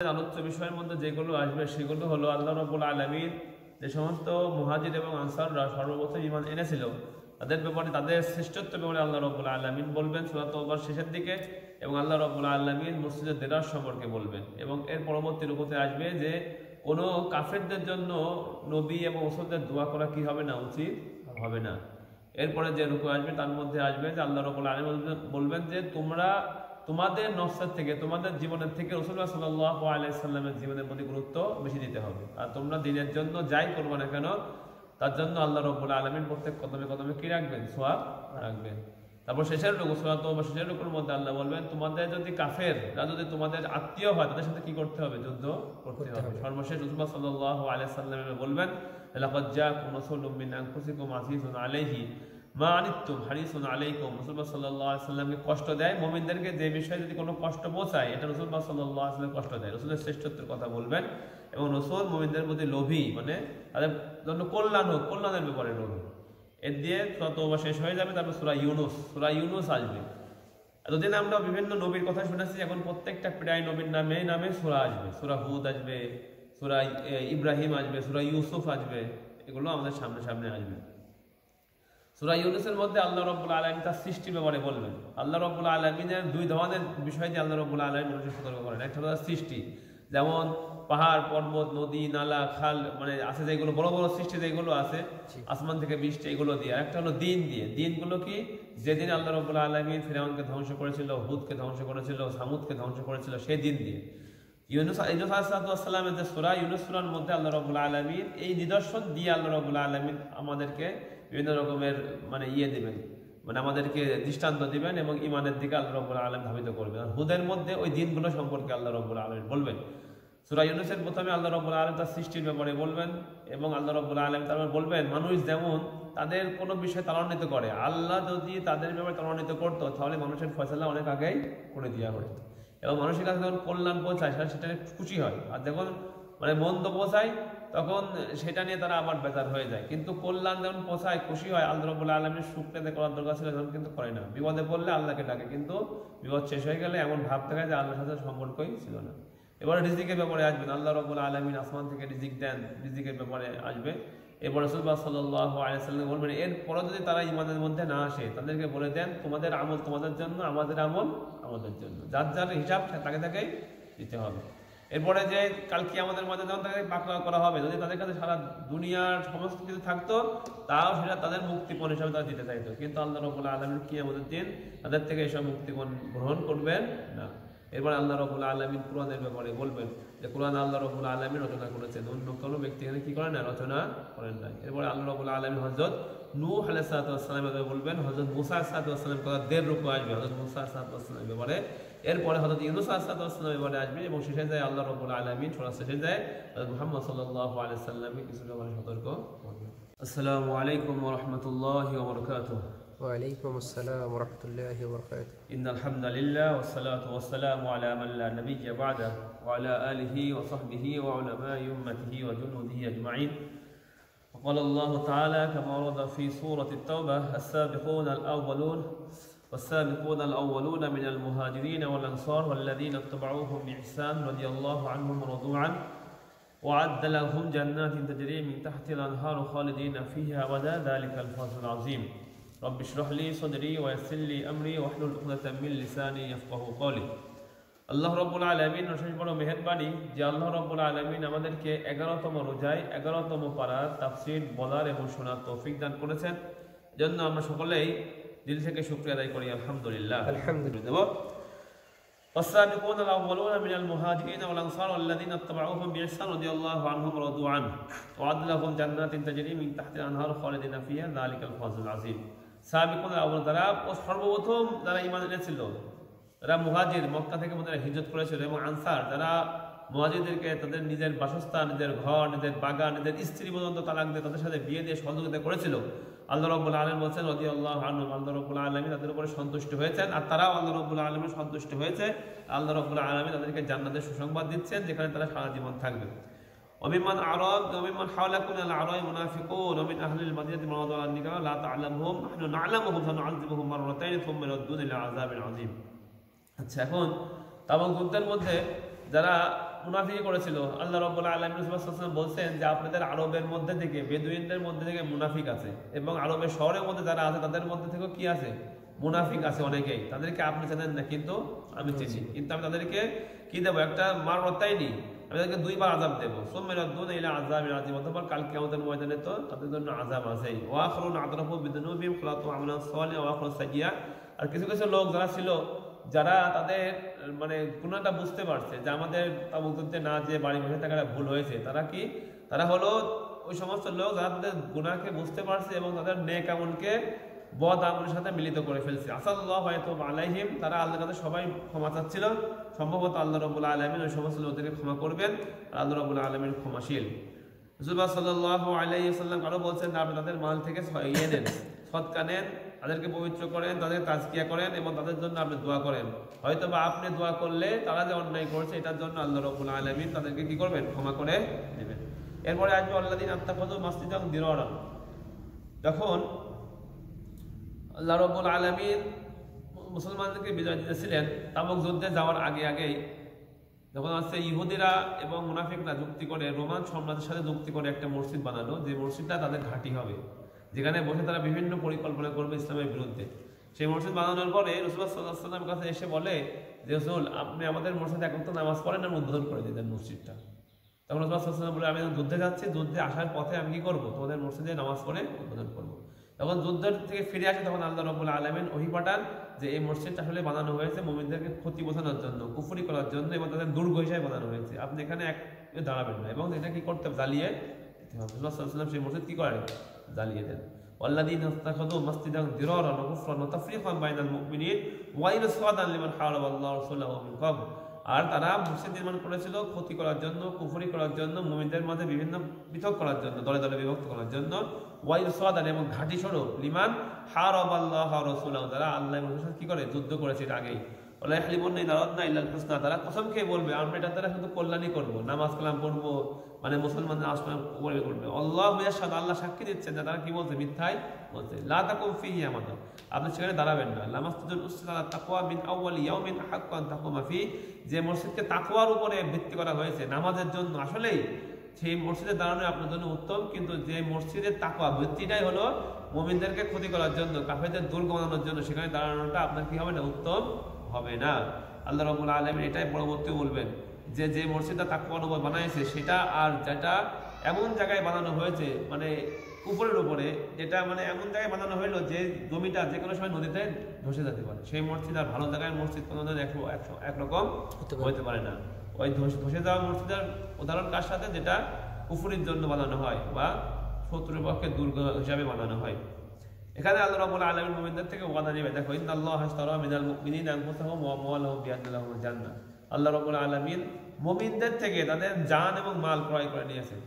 আলোচ্য বিষয়ের মধ্যে যেগুলো আসবে সেগুলো হলো আল্লাহ রাব্বুল আলামিন যে সমস্ত মুহাজির এবং আনসাররা সর্বপ্রথম ঈমান এনেছিল তাদের ব্যাপারে তাদের শ্রেষ্ঠত্বের ব্যাপারে আল্লাহ রাব্বুল আলামিন বলবেন সূরা তাওবার শেষের দিকে, এবং আল্লাহ রাব্বুল আলামিন মসজিদে দিরার সম্পর্কে বলবেন। এবং এর পরবর্তী রূপতে আসবে যে কোনো কাফেরদের জন্য নবী এবং রাসূলদের দোয়া করা কি হবে না, উচিত হবে না। এরপরে যে রূপ আসবে তার মধ্যে আসবে যে আল্লাহ রাব্বুল আলামিন বলবেন যে তোমরা তোমাদের নফসের থেকে, তোমাদের জীবনের থেকে রাসূলুল্লাহ সাল্লাল্লাহু আলাইহি সাল্লামের জীবনের প্রতি গুরুত্ব বেশি দিতে হবে। আর তোমরা দিনের জন্য যাই করবে না কেন তার জন্য আল্লাহ রাব্বুল আলামিন প্রত্যেক কদমে কদমে কি রাখবেন, সওয়াব রাখবেন। তারপর শেষের রূপ সূরা তাওবা শেষের রূপের মধ্যে আল্লাহ বলবেন তোমাদের যদি কাফেররা যদি তোমাদের আত্মীয় হয় তাদের সাথে কি করতে হবে, যুদ্ধ করতে হবে। সর্বশেষ রাসূলুল্লাহ সাল্লাল্লাহু আলাইহি সাল্লাম বলবেন লাকাদ জাআকুম রাসূলুম মিন আনফুসিকুম আজিজুন আলাইহি মা আনিতুম হারিসুন আলাইকুম। রাসূলুল্লাহ সাল্লাল্লাহু আলাইহি সাল্লামকে কষ্ট দেয় মুমিনদেরকে, যে বিষয়ে যদি কোনো কষ্ট পৌঁছায় এটা রাসূলুল্লাহ সাল্লাল্লাহু আলাইহি সাল্লাম কষ্ট দেয়। রাসূলের শ্রেষ্ঠত্বের কথা বলবেন এবং রাসূল মুমিনদের প্রতি লোভী, মানে তাদের জন্য কল্যাণ হোক, কল্যাণের ব্যাপারে লোভী। এর দিয়ে সূরা তাওবা শেষ হয়ে যাবে। তারপর সূরা ইউনূস আসবে। এতদিন আমরা বিভিন্ন নবীর কথা শুনেছি, এখন প্রত্যেকটা প্রায় নবীর নামে সূরা আসবে। সূরা হুদ আসবে, সূরা ইব্রাহিম আসবে, সূরা ইউসুফ আসবে, এগুলো আমাদের সামনে আসবে। সূরা ইউনূসের মধ্যে আল্লাহ রাব্বুল আলামিন তার সৃষ্টির ব্যাপারে বলবেন। আল্লাহ রাব্বুল আলামিনের দুই ধরনের বিষয় দিয়ে আল্লাহ রাব্বুল আলামিন মানুষকে সতর্ক করেন। একটা হলো সৃষ্টি, যেমন পাহাড় পর্বত নদী নালা খাল, মানে আছে যেগুলো বড় বড় সৃষ্টি যেগুলো আছে আসমান থেকে বৃষ্টি, এগুলো দিয়ে। আর একটা হলো দিন দিয়ে। দিনগুলো কি, যেদিন আল্লাহ রাব্বুল আলামিন ফিরআউনকে ধ্বংস করেছিল, হুদকে ধ্বংস করেছিল, সামুদকে ধ্বংস করেছিল, সেই দিন দিয়ে। ইউনূস আলাইহিস সালামের যে সূরা ইউনূস সূরার মধ্যে আল্লাহ রাব্বুল আলামিন এই নিদর্শন দিয়ে আল্লাহ রাব্বুল আলামিন আমাদেরকে বিভিন্ন রকমের দিবেন, মানে আমাদেরকে দৃষ্টান্ত দিবেন এবং ইমানের দিকে আল্লাহ রাব্বুল আলামিন ধাবিত করবেন। আর হুদের মধ্যে ওই দিনগুলো সম্পর্কে আল্লাহ রাব্বুল আলামিন বলবেন। সূরা ইউনূসের প্রথমে আল্লাহ রাব্বুল আলামিন তার সৃষ্টির ব্যাপারে বলবেন এবং আল্লাহ রাব্বুল আলামিন তারপর বলবেন মানুষ যেমন তাদের কোনো বিষয় ত্বরান্বিত করে, আল্লাহ যদি তাদের ব্যাপারে ত্বরান্বিত করতো তাহলে মানুষের ফয়সালা অনেক আগেই করে দেওয়া হতো। এবং মানুষের কাছে যখন কল্যাণ পৌঁছায় সেটা খুশি হয়, আর যখন মন্দ পৌঁছায় তখন সেটা নিয়ে তারা আবার বেজার হয়ে যায়। কিন্তু কল্যাণ যখন পৌঁছায় খুশি হয়, আল্লাহ রাব্বুল আলামিনের শুকরিয়া করার দরকার ছিল যখন কিন্তু করে না। বিপদে পড়লে আল্লাহকে ডাকে, কিন্তু বিপদ শেষ হয়ে গেলে এমন ভাব থাকে যে আল্লাহর সাথে সম্পর্কই ছিল না। এবারে রিজিকের ব্যাপারে আসবেন। আল্লাহ রাব্বুল আলামিন আসমান থেকে রিজিক দেন, রিজিকের ব্যাপারে আসবে। এরপর রাসূলুল্লাহ সাল্লাল্লাহু আলাইহি সাল্লাম বলবেন এরপরে যদি তারা ঈমানের মধ্যে না আসে তাদেরকে বলে দেন তোমাদের আমল তোমাদের জন্য, আমাদের আমল আমাদের জন্য, যার যার হিসাব তাকে তাকেই দিতে হবে। এরপরে যে কাল কিয়ামতের মধ্যে যখন তাকে পাকড়া করা হবে, যদি তাদের কাছে সারা দুনিয়ার সমস্ত কিছু থাকতো তাও সেটা তাদের মুক্তিপণ হিসাবে তারা দিতে চাইতো, কিন্তু আল্লাহ রাব্বুল আলামিন কিয়ামতের দিন তাদের থেকে এসব মুক্তিপণ গ্রহণ করবেন না। এরপর আল্লাহ রাব্বুল আলামিন কোরআনের ব্যাপারে বলবেন যে কোরআন আল্লাহ রাব্বুল আলামিন রচনা করেছেন, অন্য কোনো ব্যক্তি এখানে কি করেন না, রচনা করেন নাই। এরপরে আল্লাহ রাব্বুল আলামিন হযরত নূহ আলাইহিস সালামের বলবেন, হযরত মুসা আলাইহিস সালামের কথা দেড় রূপ আসবে হযরত মুসা আলাইহিস সালামের ব্যাপারে। এরপরে হযরত ইউনূস আলাইহিস সালামের ব্যাপারে আসবে এবং শেষে যায় আল্লাহ রাব্বুল আলামিন সূরা শেষে যায় হযরত মুহাম্মদ সাল্লাল্লাহু আলাইহি সাল্লামকে কিছু ব্যাপারে সতর্ক করবেন। আসসালামু আলাইকুম ওয়া রাহমাতুল্লাহি ওয়া বারাকাতুহু। وعليكم السلام ورحمة الله وبركاته. إن الحمد لله والصلاة والسلام على من لا نبي بعده وعلى آله وصحبه وعلماء أمته وجنوده أجمعين. وقال الله تعالى كما ورد في سورة التوبة السابقون الأولون والسابقون الأولون من المهاجرين والأنصار والذين اتبعوهم بإحسان رضي الله عنهم ورضوا عنه وأعد لهم جنات تجري من تحتها الأنهار خالدين فيها أبدا ذلك الفوز العظيم. رب اشرح لي صدري ويسر لي امري واحلل عقدة من لساني يفقهوا قولي. আল্লাহ রাব্বুল আলামিন অশেষ বড় মেহেরবানি যে আল্লাহ রাব্বুল আলামিন আমাদেরকে 11তম রোজায় 11তম পারার তাফসীর বলার এবং শোনার তৌফিক দান করেছেন। এজন্য আমরা সকলেই দিল থেকে শুকরিয়া আদায় করি আলহামদুলিল্লাহ। আলহামদুলিল্লাহ। والسابقون الأولون من المهاجرين والأنصار والذين اتبعوهم بإحسان رضي الله عنهم ورضوا عنه وأعد لهم جنات تجري من تحتها الأنهار خالدين فيها ذلك الفوز العظيم. সাবিকুন আউয়াল তারা সর্বপ্রথম যারা ঈমান এনেছিল, যারা মুহাজির মক্কা থেকে যারা হিজরত করেছিল, এবং আনসার যারা মুহাজিরদেরকে তাদের নিজের বাসস্থান, নিজের ঘর, নিজের বাগান, নিজের স্ত্রী পর্যন্ত তালাক দিয়ে তাদের সাথে বিয়ে দিয়ে সহযোগিতা করেছিল, আল্লাহ রাব্বুল আলামিন বলেছেন রাদিয়াল্লাহু আনহুম, আল্লাহ রাব্বুল আলামিন তাদের উপরে সন্তুষ্ট হয়েছেন আর তারাও আল্লাহ রাব্বুল আলামিন সন্তুষ্ট হয়েছে। আল্লাহ রাব্বুল আলামিন তাদেরকে জান্নাতের সুসংবাদ দিচ্ছেন যেখানে তারা সারা জীবন থাকবে। وممن أعرض وممن حولكم من الأعراب منافقون ومن أهل المدينة مرضى على النفاق لا تعلمهم نحن نعلمهم سنعذبهم مرتين ثم يردون إلى عذاب عظيم. আচ্ছা, এখন তাবুক যুদ্ধের মধ্যে যারা মুনাফিকি করেছিল। আল্লাহ রাব্বুল আলামিন রাসূলুল্লাহ সাল্লাল্লাহু আলাইহি ওয়াসাল্লাম বলছেন যে আপনাদের আরবের মধ্যে থেকে, বেদুইনদের মধ্যে থেকে মুনাফিক আছে, এবং আরবের শহরের মধ্যে যারা আছে তাদের মধ্যে থেকেও কি আছে, মুনাফিক আছে অনেকেই। তাদেরকে আপনি জানেন না, কিন্তু আমি চিনি। কিন্তু আমি তাদেরকে কি দেবো, একটা মারতাই নি, আমি তাদেরকে 2 বার আযাব দেবো। সুম্মারাদ্দুনা ইলা আযাবিল আযীম, অতঃপর কাল কিয়ামতের ময়দানে তো তাদের জন্য আযাব আছেই। ওয়া আখরুন আতরাফু বিদুনুবিহিম খালাতু আমালান সালিহা ওয়া আখরু সাইয়্যা। আর কিছু কিছু লোক যারা ছিল, যারা তাদের মানে গুনাহটা বুঝতে পারছে যে আমাদের তাবুক যুদ্ধে না যে বাড়ি বসে থাকাটা ভুল হয়েছে, তারা কি, তারা হলো ওই সমস্ত লোক যারা তাদের গুনাহকে বুঝতে পারছে এবং তাদের নেক আমলকে বদ আমলের সাথে মিলিত করে ফেলছে। আসাল্লাহু ওয়া আলাইহিম, তারা আল্লাহর কাছে সবাই ক্ষমা চাচ্ছিল। সম্ভবত আল্লাহ রাব্বুল আলামিন ওই সমস্ত লোকদেরকে ক্ষমা করবেন, আর আল্লাহ রাব্বুল আলামিন ক্ষমাশীল। রাসূলুল্লাহ সাল্লাল্লাহু আলাইহি ওয়াসাল্লাম আরো বলছেন, আপনি তাদের মাল থেকে নেন, সদকা নেন, তাদেরকে পবিত্র করেন, তাদের তাজকিয়া করেন এবং তাদের জন্য আপনি দোয়া করেন। হয়তো বা আপনি দোয়া করলে তারা যে অন্যায় করছে এটার জন্য আল্লাহ রাব্বুল আলামিন তাদেরকে কি করবেন, ক্ষমা করে দেবেন। এরপরে আসবে আল্লাযীনা আত্তাখাযু মাসজিদান দিরারা। যখন আল্লাহ রাব্বুল আলামিন মুসলমানদেরকে বিজয় দিয়েছিলেন তাবুক যুদ্ধে যাওয়ার আগেই, যখন আছে ইহুদিরা এবং মুনাফিকরা যুক্তি করে, রোমান সম্রাটের সাথে যুক্তি করে একটা মসজিদ বানালো, যে মসজিদটা তাদের ঘাঁটি হবে, যেখানে বসে তারা বিভিন্ন পরিকল্পনা করবে ইসলামের বিরুদ্ধে। সেই মসজিদ বানানোর পরে রাসূলুল্লাহ সাল্লাল্লাহু আলাইহি ওয়াসাল্লামের কাছে এসে বলে যে রাসূল, আপনি আমাদের মসজিদে এখন তো নামাজ পড়েন, আর উদ্বোধন করে দিতেন মসজিদটা। তখন রাসূলুল্লাহ সাল্লাল্লাহু আলাইহি ওয়াসাল্লাম বলে, আমি যুদ্ধে যাচ্ছি, যুদ্ধে আসার পথে আমি কি করবো, তোমাদের মসজিদে নামাজ পড়ে উদ্বোধন করবো। যখন যুদ্ধ থেকে ফিরে আসে তখন আল্লাহ রাব্বুল আলামিন ওহী পাঠান যে এই মসজিদটা আসলে বানানো হয়েছে মুমিনদেরকে ক্ষতি বোঝানোর জন্য, কুফরি করার জন্য এবং তাদের দুর্গ হিসেবে বানানো হয়েছে, আপনি এখানে এক দাঁড়াবেন না, এবং এটা কি করতে জ্বালিয়ে দিতে হবে। রাসূলুল্লাহ সাল্লাল্লাহু আলাইহি ওয়াসাল্লাম সেই মসজিদ কি করেন, জ্বালিয়ে দেন। ওয়াল্লাযীনা ইত্তাখাযু মাসজিদান দিরারান ওয়া কুফরান ওয়া তাফরীকান বাইনাল মুমিনিন ওয়া ইরসাদান লিমান হারাবাল্লাহু ওয়া রাসূলুহু মিন ক্বাবল। আর তারা মসজিদ নির্মাণ করেছিল ক্ষতি করার জন্য, কুফরি করার জন্য, মুমিনদের মাঝে বিভিন্ন পৃথক করার জন্য, দলে দলে বিভক্ত করার জন্য, ওয়াইরসাদান এবং ঘাঁটি স্বরূপ লিমান হারাবাল্লাহু ওয়া রাসূলুহু, যারা আল্লাহ এবং রাসূলের সাথে কি করে, যুদ্ধ করেছে এর আগেই। ওয়ালা ইয়াহলিমুন্না ইন আরাদনা ইল্লাল হুসনা, তারা কসম খেয়ে বলবে আমরা এটার দ্বারা শুধু কল্যাণই করব, নামাজ কালাম পড়বো, মানে মুসলমানদের আসমান উপরে করবে। আল্লাহু ইয়াশহাদু, আল্লাহ সাক্ষী দিচ্ছেন যে তারা কি বলছে, মিথ্যাই বলছে। লা তাকুম ফিহি আমাদা, আপনি সেখানে দাঁড়াবেন না। লা মাসজিদুল উসসিসা আলা তাকওয়া মিন আউওয়ালি ইয়াউমিন আহাক্কু আন তাকুমা ফি, যে মসজিদকে তাকওয়ার উপরে ভিত্তি করা হয়েছে নামাজের জন্য, আসলেই সেই মসজিদে দাঁড়ানো আপনার জন্য উত্তম। কিন্তু যে মসজিদের তাকওয়া ভিত্তিটাই হলো মুমিনদেরকে ক্ষতি করার জন্য, কাফেরদের দুর্গ বানানোর জন্য, সেখানে দাঁড়ানোটা আপনার কি হবে না, উত্তম হবে না। আল্লাহ রাব্বুল আলামিন এটাই পরবর্তী বলবেন যে যে মসজিদটা তাকওয়ার উপর বানাইছে সেটা, আর যেটা এমন জায়গায় বানানো হয়েছে মানে উপরের উপরে, যেটা মানে এমন জায়গায় বানানো হইলো যে জমিটা যে কোনো সময় নদীতে ধসে যেতে পারে, সেই মসজিদ আর ভালো জায়গায় মসজিদ কোনোদিন একরকম হইতে পারে না। ওই ধসে যাওয়া মসজিদের উদাহরণ কার সাথে, যেটা কুফরির জন্য বানানো হয় বা শত্রুর পক্ষে দুর্গ হিসাবে বানানো হয়। এখানে আল্লাহ রাব্বুল আলামিন মুমিনদের থেকে ওয়াদা নেবে, দেখো ইন্নাল্লাহা আশতারা মিনাল মুমিনিনা আনফুসাহুম ওয়া আমওয়ালাহুম বিআন্না লাহুমুল জান্নাহ। আল্লাহ রাব্বুল আলামিন মুমিনদের থেকে তাদের জান এবং মাল ক্রয় করে নিয়েছেন,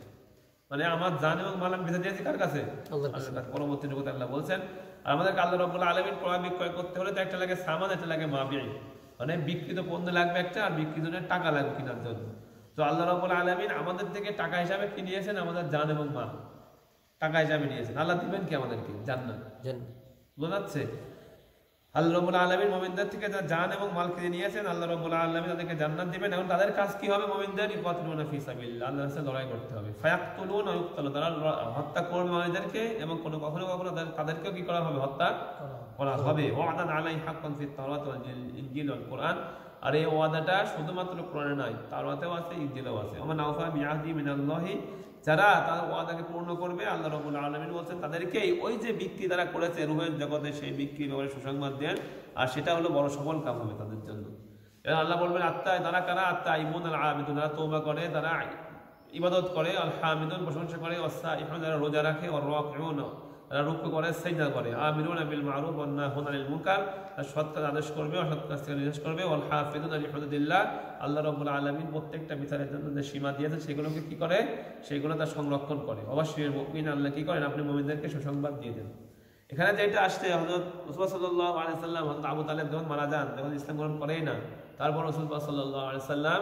মানে আমার জান এবং মাল আমি বেঁচে দিয়েছি কার কাছে, আল্লাহর কাছে। পরবর্তী জগতে আল্লাহ বলছেন, আর আমাদেরকে আল্লাহ রাব্বুল আলামিন ক্রয় বিক্রয় করতে হলে তো একটা লাগে সামান, একটা লাগে মাবিই, মানে বিক্রিত পণ্য লাগবে একটা, আর বিক্রিত টাকা লাগবে কেনার জন্য। তো আল্লাহ রাব্বুল আলামিন আমাদের থেকে টাকা হিসাবে কি নিয়েছেন, আমাদের জান এবং মাল টাকা হিসাবে নিয়েছেন। আল্লাহ দিবেন কি আমাদেরকে, জান্নাত। বোঝা যাচ্ছে? আল্লাহ রাব্বুল আলামিন মুমিনদের থেকে যা জান এবং মাল কিনে নিয়েছেন, আল্লাহ রাব্বুল আলামিন তাদেরকে জান্নাত দিবেন। এখন তাদের কাজ কি হবে, মুমিনদের ইকাতুলুনা ফি সাবিলিল্লাহ, আল্লাহর রাস্তায় লড়াই করতে হবে। ফায়াকতুলুনা ওয়া ইউকতালু, তারা হত্যা করবে মুমিনদেরকে, এবং কখনো তাদেরকেও কি করা হবে, হত্যা করা হবে। ওয়াদান আলাইহি হাক্কান ফিত তাওরাত ওয়াল ইনজিল ওয়াল কুরআন, আর এই ওয়াদাটা শুধুমাত্র কোরআনে নয়, তাওরাতেও আছে, ইনজিলেও আছে। ওয়া মান আওফা বিআহদি মিনাল্লাহি, যারা তার ওয়াদাকে পূর্ণ করবে, আল্লাহ রাব্বুল আলামিন বলছেন তাদেরকেই ওই যে বিক্রি তারা করেছে রূহের জগতে, সেই বিক্রির ব্যাপারে সুসংবাদ দেন, আর সেটা হলো বড় সফল কাম হবে তাদের জন্য। আল্লাহ বলবেন তারা কারা, আত্তাইবুন আল আবিদুন, তারা তওবা করে, তারা ইবাদত করে, আল হামিদুন প্রশংসা করে, ওয়াসাইহুন যারা রোজা রাখে, ওয়ার রাকিউন তারা রুকু করে, সিজদা করে, আমিরুনা বিল মারুফ ওয়ান নাহুনা আনিল মুনকার, তারা সৎ কাজ আদেশ করবে, অসৎ কাজ থেকে নিষেধ করবে, ওয়াল হাফিজুনা লিহুদুদিল্লাহ, আল্লাহ রাব্বুল আলামিন প্রত্যেকটা বিচারের জন্য যে সীমা দিয়েছে সেগুলোকে কি করে, সেগুলো তার সংরক্ষণ করে। অবশ্যই মুমিন আল্লাহ কি করেন, আপনি মুমিনদেরকে সুসংবাদ দিয়ে দেন। এখানে যেটা আসছে, হযরত রাসূল সাল্লাল্লাহু আলাইহি সাল্লাম, হযরত আবু তালেব যখন মারা যান, যখন ইসলাম গ্রহণ করেই না, তারপর রাসূল সাল্লাল্লাহু আলাইহি সাল্লাম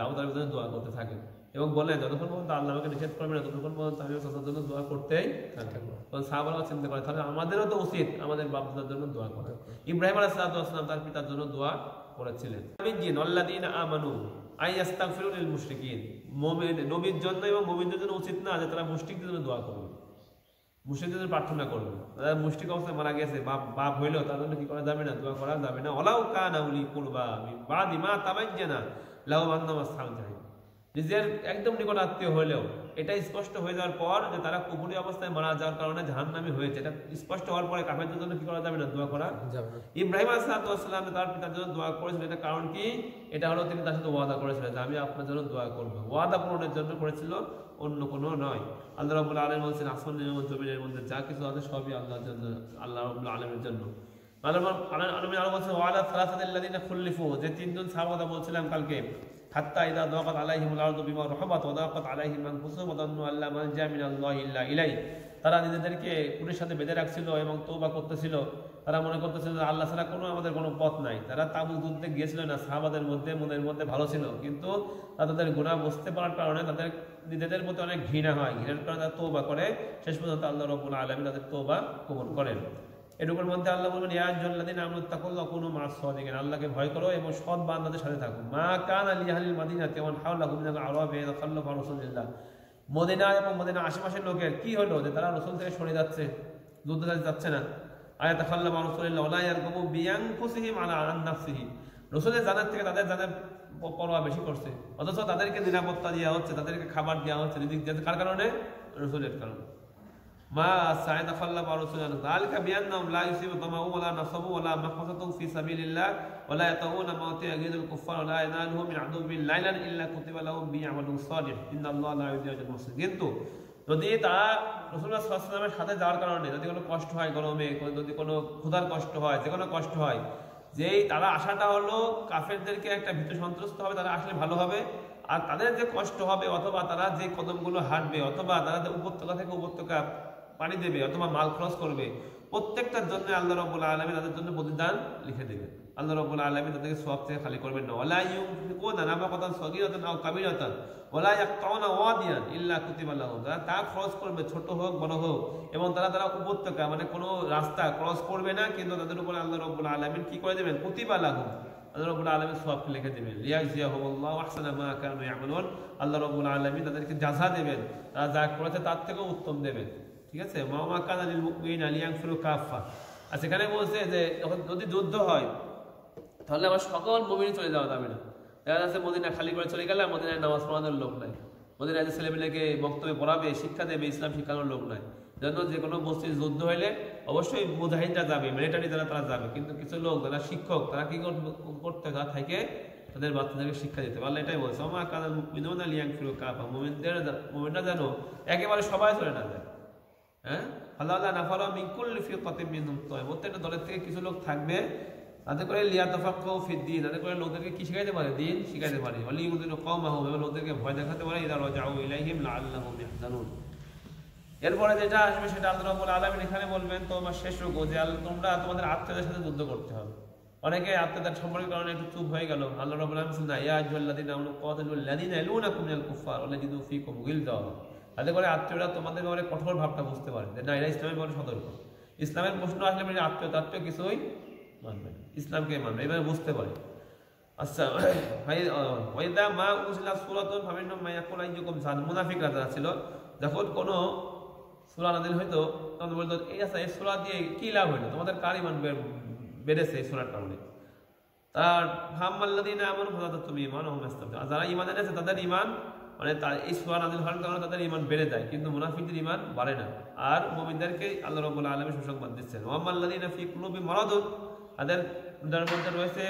আবু তালেবের জন্য দোয়া করতে থাকেন এবং বলেন যতক্ষণ পর্যন্ত আল্লাহ আমাকে নিষেধ করবে না ততক্ষণ পর্যন্ত আমি তার জন্য দোয়া করতেই থাকবো। তখন সাহাবারা চিন্তা করে, তাহলে আমাদেরও তো উচিত আমাদের বাপ-দাদার জন্য দোয়া করা। ইব্রাহিম আলাইহিস সালাতু ওয়াস সালাম তার পিতার জন্য দোয়া করেছিলেন। আমিন জিন আল্লাযীনা আমানু আইয়াস্তাগফিরু লিল মুশরিকিন, নবীর জন্য এবং মুমিনদের জন্য উচিত না যে তারা মুশরিকদের জন্য দোয়া করবে, মুশরিকদের জন্য প্রার্থনা করবে। তারা মুশরিক অবস্থায় মারা গেছে, বাপ হইলো, তার জন্য কি করা যাবে না? দোয়া করা যাবে না। ওয়ালাউ কানা উলি কুরবা মিন বাদি মা তাবায়্যানা লাহুম আন্নাহুম আসহাবুল জাহিম, নিজের একদম নিকট আত্মীয় হলেও এটা স্পষ্ট হয়ে যাওয়ার পর যে তারা কুফরি অবস্থায় মারা যাওয়ার কারণে জাহান্নামী হয়েছে, এটা স্পষ্ট হওয়ার পরে কাফেরদের জন্য কি করা যাবে না? দোয়া করা যাবে না। ইব্রাহিম আলাইহিস সালাম তার পিতার জন্য দোয়া করেছিলেন, এটা কারণ কি? এটা হলো তিনি তার সাথে ওয়াদা করেছিলেন যে আমি আপনার জন্য দোয়া করব, ওয়াদা পূরণের জন্য করেছিল, অন্য কোনো নয়। আল্লাহ রাব্বুল আলামিন বলেছেন আসমানের এবং জমিনের মধ্যে যা কিছু আছে সবই আল্লাহর জন্য, আল্লাহ রাব্বুল আলামিনের জন্য। আল্লাহ আলামিন আরো বলেছেন ওয়ালা সালাসাতিল্লাযিনা খুল্লিফু, যে তিনজন সাহাবা বলছিলাম কালকে, হাত্তা ইযা দাকাত আলাইহিমুল আরদু বিমা রাহাবাত ওয়া দাকাত আলাইহিম আনফুসুহুম ওয়া যান্নু আল্লা মালজা মিনাল্লাহি ইল্লা ইলাইহি, তারা নিজেদেরকে কুটির সাথে বেঁধে রাখছিল এবং তওবা করতেছিল, তারা মনে করতেছিল যে আল্লাহ ছাড়া আমাদের কোনো পথ নাই। তারা তাবুক যুদ্ধে গিয়েছিল না, সাহাবাদের মধ্যে মনের মধ্যে ভালো ছিল, কিন্তু তাদের গুনাহ বুঝতে পারার কারণে তাদের নিজেদের প্রতি অনেক ঘৃণা হয়, ঘৃণার কারণে তারা তওবা করে, শেষ পর্যন্ত আল্লাহ রাব্বুল আলামিন তাদের তওবা কবুল করেন। এটুকুর মধ্যে আল্লাহ বলবেন ইয়া আইয়ুহাল্লাযীনা আমানু তাকুল্লাহ ওয়া কুনু মা'আস সাদিকিন, আল্লাহকে ভয় করো এবং সৎ বান্দাদের সাথে থাকো। মা কানা লিআহলিল মাদিনাতি ওয়া হাওলাহুম মিনাল আ'রাবি ইয়াতাখাল্লাফু আন রাসূলিল্লাহ, মদিনা এবং মদিনার আশেপাশের লোকের কি হলো যে তারা রাসূল থেকে সরে যাচ্ছে, যুদ্ধে যাচ্ছে না। আয়াতাখাল্লাফু আন রাসূলিল্লাহ ওয়া লা ইয়ারকুবু বিআনফুসিহিম আলা নাফসিহি, রাসূলের জানের থেকে তাদের জানের পরোয়া বেশি করছে, অথচ তাদেরকে নিরাপত্তা দেওয়া হচ্ছে, তাদেরকে খাবার দেওয়া হচ্ছে, রিজিক দেওয়া হচ্ছে, কার কারণে? রাসূলের কারণে। মা সায়াতাখাল্লাফু আন রাসূলিল্লাহ যালিকা বিআন্নাহুম লা ইউসিবু তামাউ ওয়া লা নাসাবু ওয়া লা মাখফাসাতুন ফি সাবিলিল্লাহ ওয়া লা ইয়াতাউনা মাওতিয়া ইয়াজিদুল কুফার ওয়া লা ইয়ানালুহুম মিন আদুবিন লাইলান ইল্লা কুতিবা লাহুম বিহি আমালুন সালিহ ইন্নাল্লাহা লা ইউযিউ আজরাল মুহসিনিন। কিন্তু যদি তারা রাসূলুল্লাহ সাল্লাল্লাহু আলাইহি ওয়াসাল্লামের সাথে যাওয়ার কারণে যদি কোনো কষ্ট হয়, গরমে যদি কোনো ক্ষুধার কষ্ট হয়, যে কোনো কষ্ট হয়, যেই তারা আশাটা হলো কাফেরদেরকে একটা ভীত সন্ত্রস্ত হবে, তারা আসলে ভালো হবে, আর তাদের যে কষ্ট হবে অথবা তারা যে কদমগুলো হাঁটবে অথবা তারা যে উপত্যকা থেকে উপত্যকা পানি দেবে অথবা মাল খরচ করবে, প্রত্যেকটার জন্য আল্লাহ রাব্বুল আলামিন তাদের জন্য প্রতিদান লিখে দেবেন। আল্লাহ রাব্বুল আলামিন তাদেরকে সওয়াব থেকে খালি করবেন না। ওয়ালা ইউনফিকুনা নাফাকাতান সাগীরাতান আও কাবীরাতান ওয়ালা ইয়াকতাউনা ওয়াদিয়ান ইল্লা কুতিবা লাহুম, তারা খরচ করবে ছোট হোক বড় হোক, এবং তারা উপত্যকা মানে কোনো রাস্তা ক্রস করবে না, কিন্তু তাদের উপর আল্লাহ রাব্বুল আলামিন কি করে দেবেন? কুতিবা লাহুম, আল্লাহ রাব্বুল আলামিন সওয়াব লিখে দেবেন। লিয়াজিয়াহুমুল্লাহু আহসানা মা কানু ইয়ামালুন, আল্লাহ রাব্বুল আলামিন তাদেরকে জাযা দেবেন, তারা যা করেছে তার থেকেও উত্তম দেবেন। ঠিক আছে, মা কানা লিল মুমিনিনা লিয়ানফিরু কাফা। আর সেখানে বলছে যে যদি যুদ্ধ হয় তাহলে আবার সকল মুমিন চলে যাওয়া যাবে না। দেখা যাচ্ছে মদিনা খালি করে চলে গেলে মদিনায় নামাজ পড়ানোর লোক নাই, মদিনায় যে ছেলেমেয়েকে বক্তব্য পড়াবে, শিক্ষা দেবে, ইসলাম শিক্ষানোর লোক নাই। জন্য যে কোনো বস্তির যুদ্ধ হইলে অবশ্যই মুজাহিদরা যাবে, মিলিটারি যারা তারা যাবে, কিন্তু কিছু লোক যারা শিক্ষক তারা কি করতে তারা থেকে তাদের বাচ্চাদেরকে শিক্ষা দিতে পারলে, এটাই বলছে মা কানা মুমিনুনা লিয়ানফিরু কাফা, মুমিনরা যেন একেবারে সবাই চলে না যায়। হ্যাঁ, আল্লাহ নাফারা মিন কুল্লি ফিরকাতিন মিনহুম তাইব, প্রত্যেকটা দলের থেকে কিছু লোক থাকবে, তাদের করে লিয়াতাফাক্কাহু ফিদ্দীন, তাদের করে লোকদেরকে কি শিখাইতে পারে? দিন শিখাইতে পারে। ওয়ালিউযিরু কওমাহুম, এবং লোকদেরকে ভয় দেখাতে পারে, ইযা রাজাউ ইলাইহিম লাআল্লাহুম ইয়াহজানুন। এরপরে যেটা আসবে সেটা আল্লাহ রাব্বুল আলামিন এখানে বলবেন তোমার শেষ রোগ যে তোমরা তোমাদের আত্মীয়দের সাথে যুদ্ধ করতে হবে। অনেকে আত্মীয়তার সম্পর্কের কারণে একটু চুপ হয়ে গেল। আল্লাহ রাব্বুল আলামিন বলেন ইয়া আইয়ুহাল্লাযীনা আমানু ক্বাতিলুল লাযীনা ইয়ালুনাকুম মিনাল কুফফার ওয়া লাযিদু ফীকুম গিলযা, তাদের করে আত্মীয়রা তোমাদের ব্যাপারে কঠোর ভাবটা বুঝতে পারে যে না এরা ইসলামের ব্যাপারে সতর্ক। ইসলামের প্রশ্ন আসলে মানে আত্মীয় কিছুই মানবে না, ইসলামকে মানবে, এভাবে বুঝতে পারে। আচ্ছা, ওয়াইদা মা উনজিলা সূরাতুন ফামিনহুম মা ইয়াকুলু আইয়ুকুম যাদ, মুনাফিকরা যারা ছিল যখন কোনো সূরা নাযিল হইতো তখন বলতো এই আচ্ছা এই সূরা দিয়ে কি লাভ হইলো, তোমাদের কার ঈমান বেড়েছে এই সূরার কারণে। তার ফাম্মাল্লাযীনা আমানু ফাযাদাতুহুম ঈমানাহুম ইস্তাবশারু, যারা ঈমান এনেছে তাদের ঈমান মানে এই সূরা নাযিল হওয়ার কারণে তাদের ঈমান বেড়ে যায়, কিন্তু মুনাফিকদের ঈমান বাড়ে না। আর মুমিনদেরকে আল্লাহ রাব্বুল আলামিন সুসংবাদ দিচ্ছেন ওয়াম্মাল্লাযীনা ফী কুলুবিহিম মারাদুন, তাদের মধ্যে রয়েছে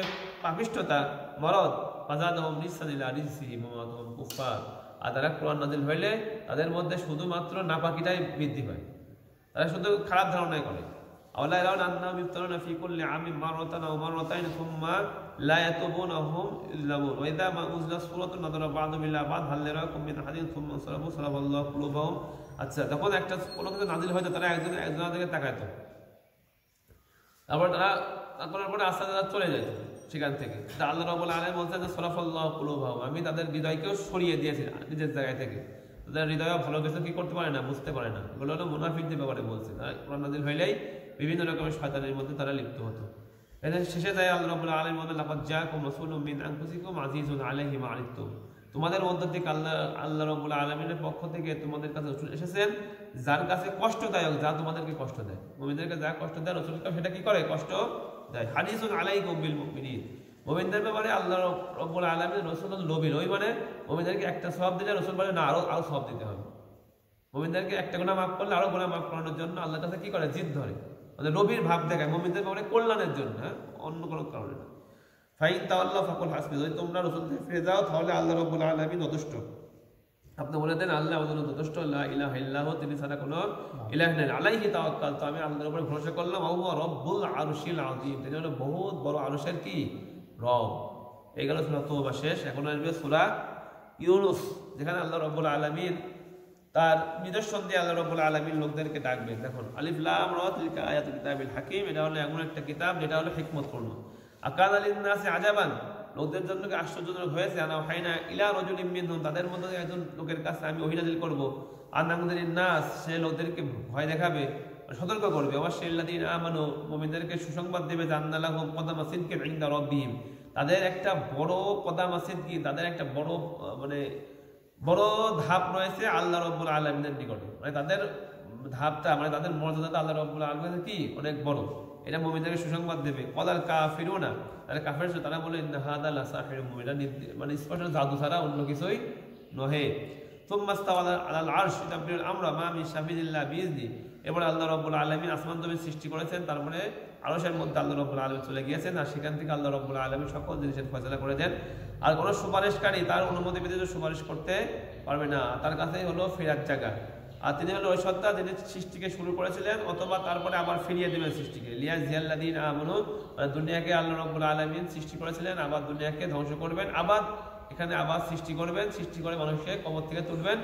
পাপিষ্ঠতা, মরদ, ফাযাদাহুম রিজসান ইলা রিজসিহিম ওয়া মাতুহুম কুফফার, আর তারা কোরআন নাযিল হইলে তাদের মধ্যে শুধুমাত্র নাপাকিটাই বৃদ্ধি পায়, তারা শুধু খারাপ ধারণাই করে। আওলা ইয়ারাউনা আন্নাহুম ইফতারুনা ফী কুল্লি আমিন মাররাতান আও মাররাতাইন সুম্মা লা ইয়াতুবুনা হুম ইল্লামুন ওয়া ইযা মা উনজিলাত সূরাতুন নাযারা বা'দুহুম ইলা বা'দ হাল ইয়ারাকুম মিন হাদিন সুম্মা সারাফু সারাফাল্লাহু কুলুবাহুম। আচ্ছা, যখন একটা কোনো কিছু নাযিল হয়তো তারা একজনের দিকে তাকাতো, তারপর তারপরে আস্তে আস্তে চলে যেত সেখান থেকে। আল্লাহ রাব্বুল আলামিন বলছেন যে সারাফাল্লাহু কুলুবাহুম, আমি তাদের হৃদয়কেও সরিয়ে দিয়েছি নিজের জায়গায় থেকে, তাদের হৃদয় ভালো কিছু কি করতে পারে না, বুঝতে পারে না। এগুলো হলো মুনাফিকদের ব্যাপারে বলছে। কোরআন নাযিল হইলেই বিভিন্ন রকমের শয়তানের মধ্যে তারা লিপ্ত হতো। এদের শেষে যায় আল্লাহ রাব্বুল আলামিন বলেন লাকাদ জাআকুম রাসূলুম মিন আনফুসিকুম আজিজুন আলাইহি মা আনিতুম, তোমাদের মধ্য থেকে আল্লাহ রাব্বুল আলামিনের পক্ষ থেকে তোমাদের কাছে রাসূল এসেছেন যার কাছে কষ্টদায়ক, যা তোমাদেরকে কষ্ট দেয়। মুমিনদেরকে যা কষ্ট দেয় রাসূলকে সেটা কি করে? কষ্ট দেয়। হারিসুন আলাইকুম বিল মুমিনিন, মুমিনদের ব্যাপারে আল্লাহ রাব্বুল আলামিন রাসূল লোভী নয়, মানে মুমিনদেরকে একটা সওয়াব দিলে রাসূল বলে না আরো সওয়াব দিতে হবে। মুমিনদেরকে একটা গুনাহ মাফ করলে আরো গুনাহ মাফ করানোর জন্য আল্লাহর কাছে কি করে? জিদ ধরে, মানে রবির ভাব দেখায় মুমিনদের ব্যাপারে কল্যাণের জন্য, হ্যাঁ, অন্য কোনো কারণে না। ফাইন তাওয়াল্লাহু ফাকুল হাসবি, যদি তোমরা রাসূল থেকে ফিরে যাও তাহলে আল্লাহ রাব্বুল আলামিন যথেষ্ট। আপনি বলে দেন আল্লাহ আমাদের জন্য যথেষ্ট, লা ইলাহা ইল্লাহু, তিনি ছাড়া কোনো ইলাহ নেই। আলাইহি তাওয়াক্কালতু, আমি আল্লাহর উপরে ভরসা করলাম। ওয়া হুয়া রব্বুল আরশিল আযীম, তিনি হলো বহুত বড় আরশের কি রব। এই গেল সূরা তাওবা শেষ। এখন আসবে সূরা ইউনূস, যেখানে আল্লাহ রাব্বুল আলামিন তার নিদর্শন দিয়ে আল্লাহ রাব্বুল আলামিন লোকদেরকে ডাকবেন। দেখুন আলিফ লাম রা তিলকা আয়াতুল কিতাবিল হাকিম, এটা হলো এমন একটা কিতাব যেটা হলো হিকমতপূর্ণ। আকানা লিন-নাসি আজাবান, লোকদের জন্য কি আশ্চর্যজনক হয়েছে? আনা হাইনা ইলা রাজুলিম মিনহুম, তাদের মধ্যে একজন লোকের কাছে আমি ওহী নাযিল করব। আনামুদিন নাস, সে লোকদেরকে ভয় দেখাবে, সতর্ক করবে। ওয়াশিল্লাযিনা আমানু, মুমিনদেরকে সুসংবাদ দেবে। জান্না লাহুম কদামা সিদকিন ইনদা রাব্বিহিম, তাদের একটা বড় কদামা সিদকিন, তাদের একটা বড় মানে বড় ধাপ রয়েছে আল্লাহ রাব্বুল আলামিনের নিকটে, মানে তাদের ধাপটা, মানে তাদের মর্যাদাটা আল্লাহ রাব্বুল আলামিনের কি অনেক বড়। এটা মুমিনদেরকে সুসংবাদ দেবে। ওয়ালাল কাফিরুনা, তারা কাফের, তারা বলে ইন্না হাদা লাসাহিরুম মুবিন, মানে স্পষ্ট জাদু ছাড়া অন্য কিছুই নহে। সুম্মা ইস্তাওয়া আলাল আরশ ইউদাব্বিরুল আমরা মা মিন শাফিন ইল্লা বিইজনি, এবারে আল্লাহ রাব্বুল আলামিন আসমান জমিন সৃষ্টি করেছেন, তারপরে আরশের মধ্যে আল্লাহ রাব্বুল আলামিন চলে গিয়েছেন, আর সেখান থেকে আল্লাহ রাব্বুল আলামিন সকল জিনিসের ফয়সালা করে দেন। আর কোনো সুপারিশকারী তার অনুমতি ব্যতীত সুপারিশ করতে পারবে না, তার কাছেই হলো ফেরার জায়গা। আর তিনি হলো ওই সত্তা যিনি সৃষ্টিকে শুরু করেছিলেন অথবা তারপরে আবার ফিরিয়ে দেবেন সৃষ্টিকে। লিয়াজিয়াল্লাযিনা আমানু, মানে দুনিয়াকে আল্লাহ রাব্বুল আলামিন সৃষ্টি করেছিলেন, আবার দুনিয়াকে ধ্বংস করবেন, আবার এখানে আবার সৃষ্টি করবেন, সৃষ্টি করে মানুষকে কবর থেকে তুলবেন।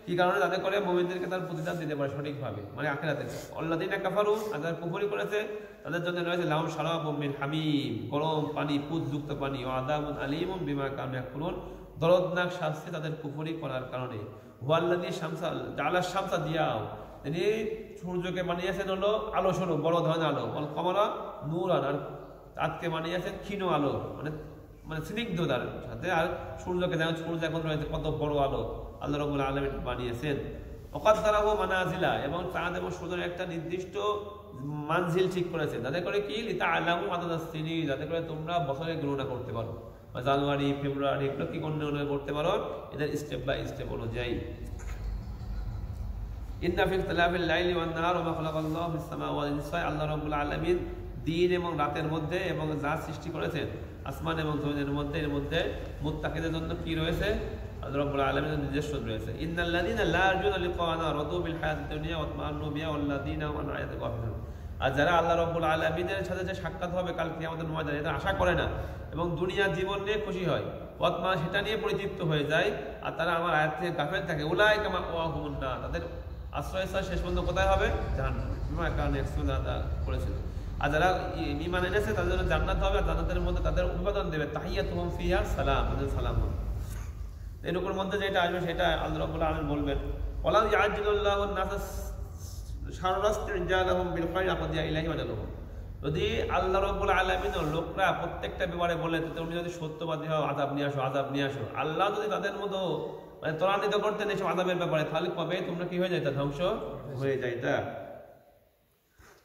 কি কারণে? যাতে করে মুমিনদেরকে তার প্রতিদান দিতে পারে সঠিকভাবে, মানে আখিরাতে। আল্লাযিনা কাফারু, যারা কুফরি করেছে তাদের জন্য রয়েছে লাহুম শারাবুম মিন হামিম, গরম পানি, পুতযুক্ত পানি। ওয়া আযাবুন আলীমুম বিমা কানু ইয়াকফুরুন, দরদনাক শাস্তি তাদের কুফরি করার কারণে। হুয়াল্লাযী শামসা জাআলা শামসা দিয়াও, তিনি সূর্যকে বানিয়েছেন হলো আলো স্বরূপ, বড় ধরনের আলো। ওয়াল কমারা নূরান, আর চাঁদকে বানিয়েছেন ক্ষীণ আলো, মানে স্নিগ্ধতার সাথে। আর সূর্যকে যেমন সূর্য এখন রয়েছে কত বড় আলো, আল্লাহ রাব্বুল আলামিন বানিয়েছেন। ওয়াকাদ্দারাহু মানাজিলা, এবং চাঁদ এবং সূর্যের একটা নির্দিষ্ট মানজিল ঠিক করেছেন, যাতে করে কি লিতাআলামু আদাদাস সিনিন, যাতে করে তোমরা বছরের গণনা করতে পারো, জানুয়ারি ফেব্রুয়ারি এগুলো কি গণনা করতে পারো এদের স্টেপ বাই স্টেপ অনুযায়ী। ইন্না ফি ইখতিলাফিল লাইলি ওয়ান নাহার ওয়া মা খালাকাল্লাহু ফিস সামাওয়াতি ওয়াল আরদি, আল্লাহ রাব্বুল আলামিন দিন এবং রাতের মধ্যে এবং যা সৃষ্টি করেছেন আসমান এবং জমিনের মধ্যে, এর মধ্যে মুত্তাকিদের জন্য কি রয়েছে? আল্লাহ রাব্বুল আলামিনের নির্দেশন রয়েছে। ইন্নাল্লাযীনা লা ইয়ারজুনা লিকাআনা রাদু বিল হায়াতিদ দুনিয়া ওয়া তামান্নাউ বিহা ওয়াল্লাযীনা আন আয়াতিহি গাফিলুন, আর যারা আল্লাহ রাব্বুল আলামিনের সাথে যে সাক্ষাৎ হবে কাল কিয়ামতের ময়দানে, এটা আশা করে না এবং দুনিয়ার জীবন নিয়ে খুশি হয়, ওয়াতমা সেটা নিয়ে পরিতৃপ্ত হয়ে যায়, আর তারা আমার আয়াত থেকে গাফিল থাকে। উলাইকা মাওয়াহুমুন নার, তাদের আশ্রয়স্থল শেষ পর্যন্ত কোথায় হবে? জাহান্নাম। বিমা কানু ইয়াকসিবুন, করেছিল। আর যারা ঈমান এনেছে তাদের জন্য জান্নাত হবে, আর জান্নাতের মধ্যে তাদের অভিবাদন দেবে, তাহিয়াতুহুম ফিহা সালাম, তাদের সালাম হবে। এরকম মধ্যে যেটা আসবে সেটা আল্লাহ রাব্বুল আলামিন বলবেন। ওয়ালা ইয়াজিলুল্লাহু আন-নাস শাররাস্তিজালাহুম বিল খায়রি আকাদিয়া ইলাইহি ওয়াজালুহুম, যদি আল্লাহ রাব্বুল আলামিন লোকরা প্রত্যেকটা ব্যাপারে বলে তুমি যদি সত্যবাদী হও আযাব নিয়ে আসো, আযাব নিয়ে আসো, আল্লাহ যদি তাদের মতো মানে ত্বরান্বিত করতেন এসব আযাবের ব্যাপারে, তাহলে কবে তোমরা কি হয়ে যাইতা? ধ্বংস হয়ে যাইতা।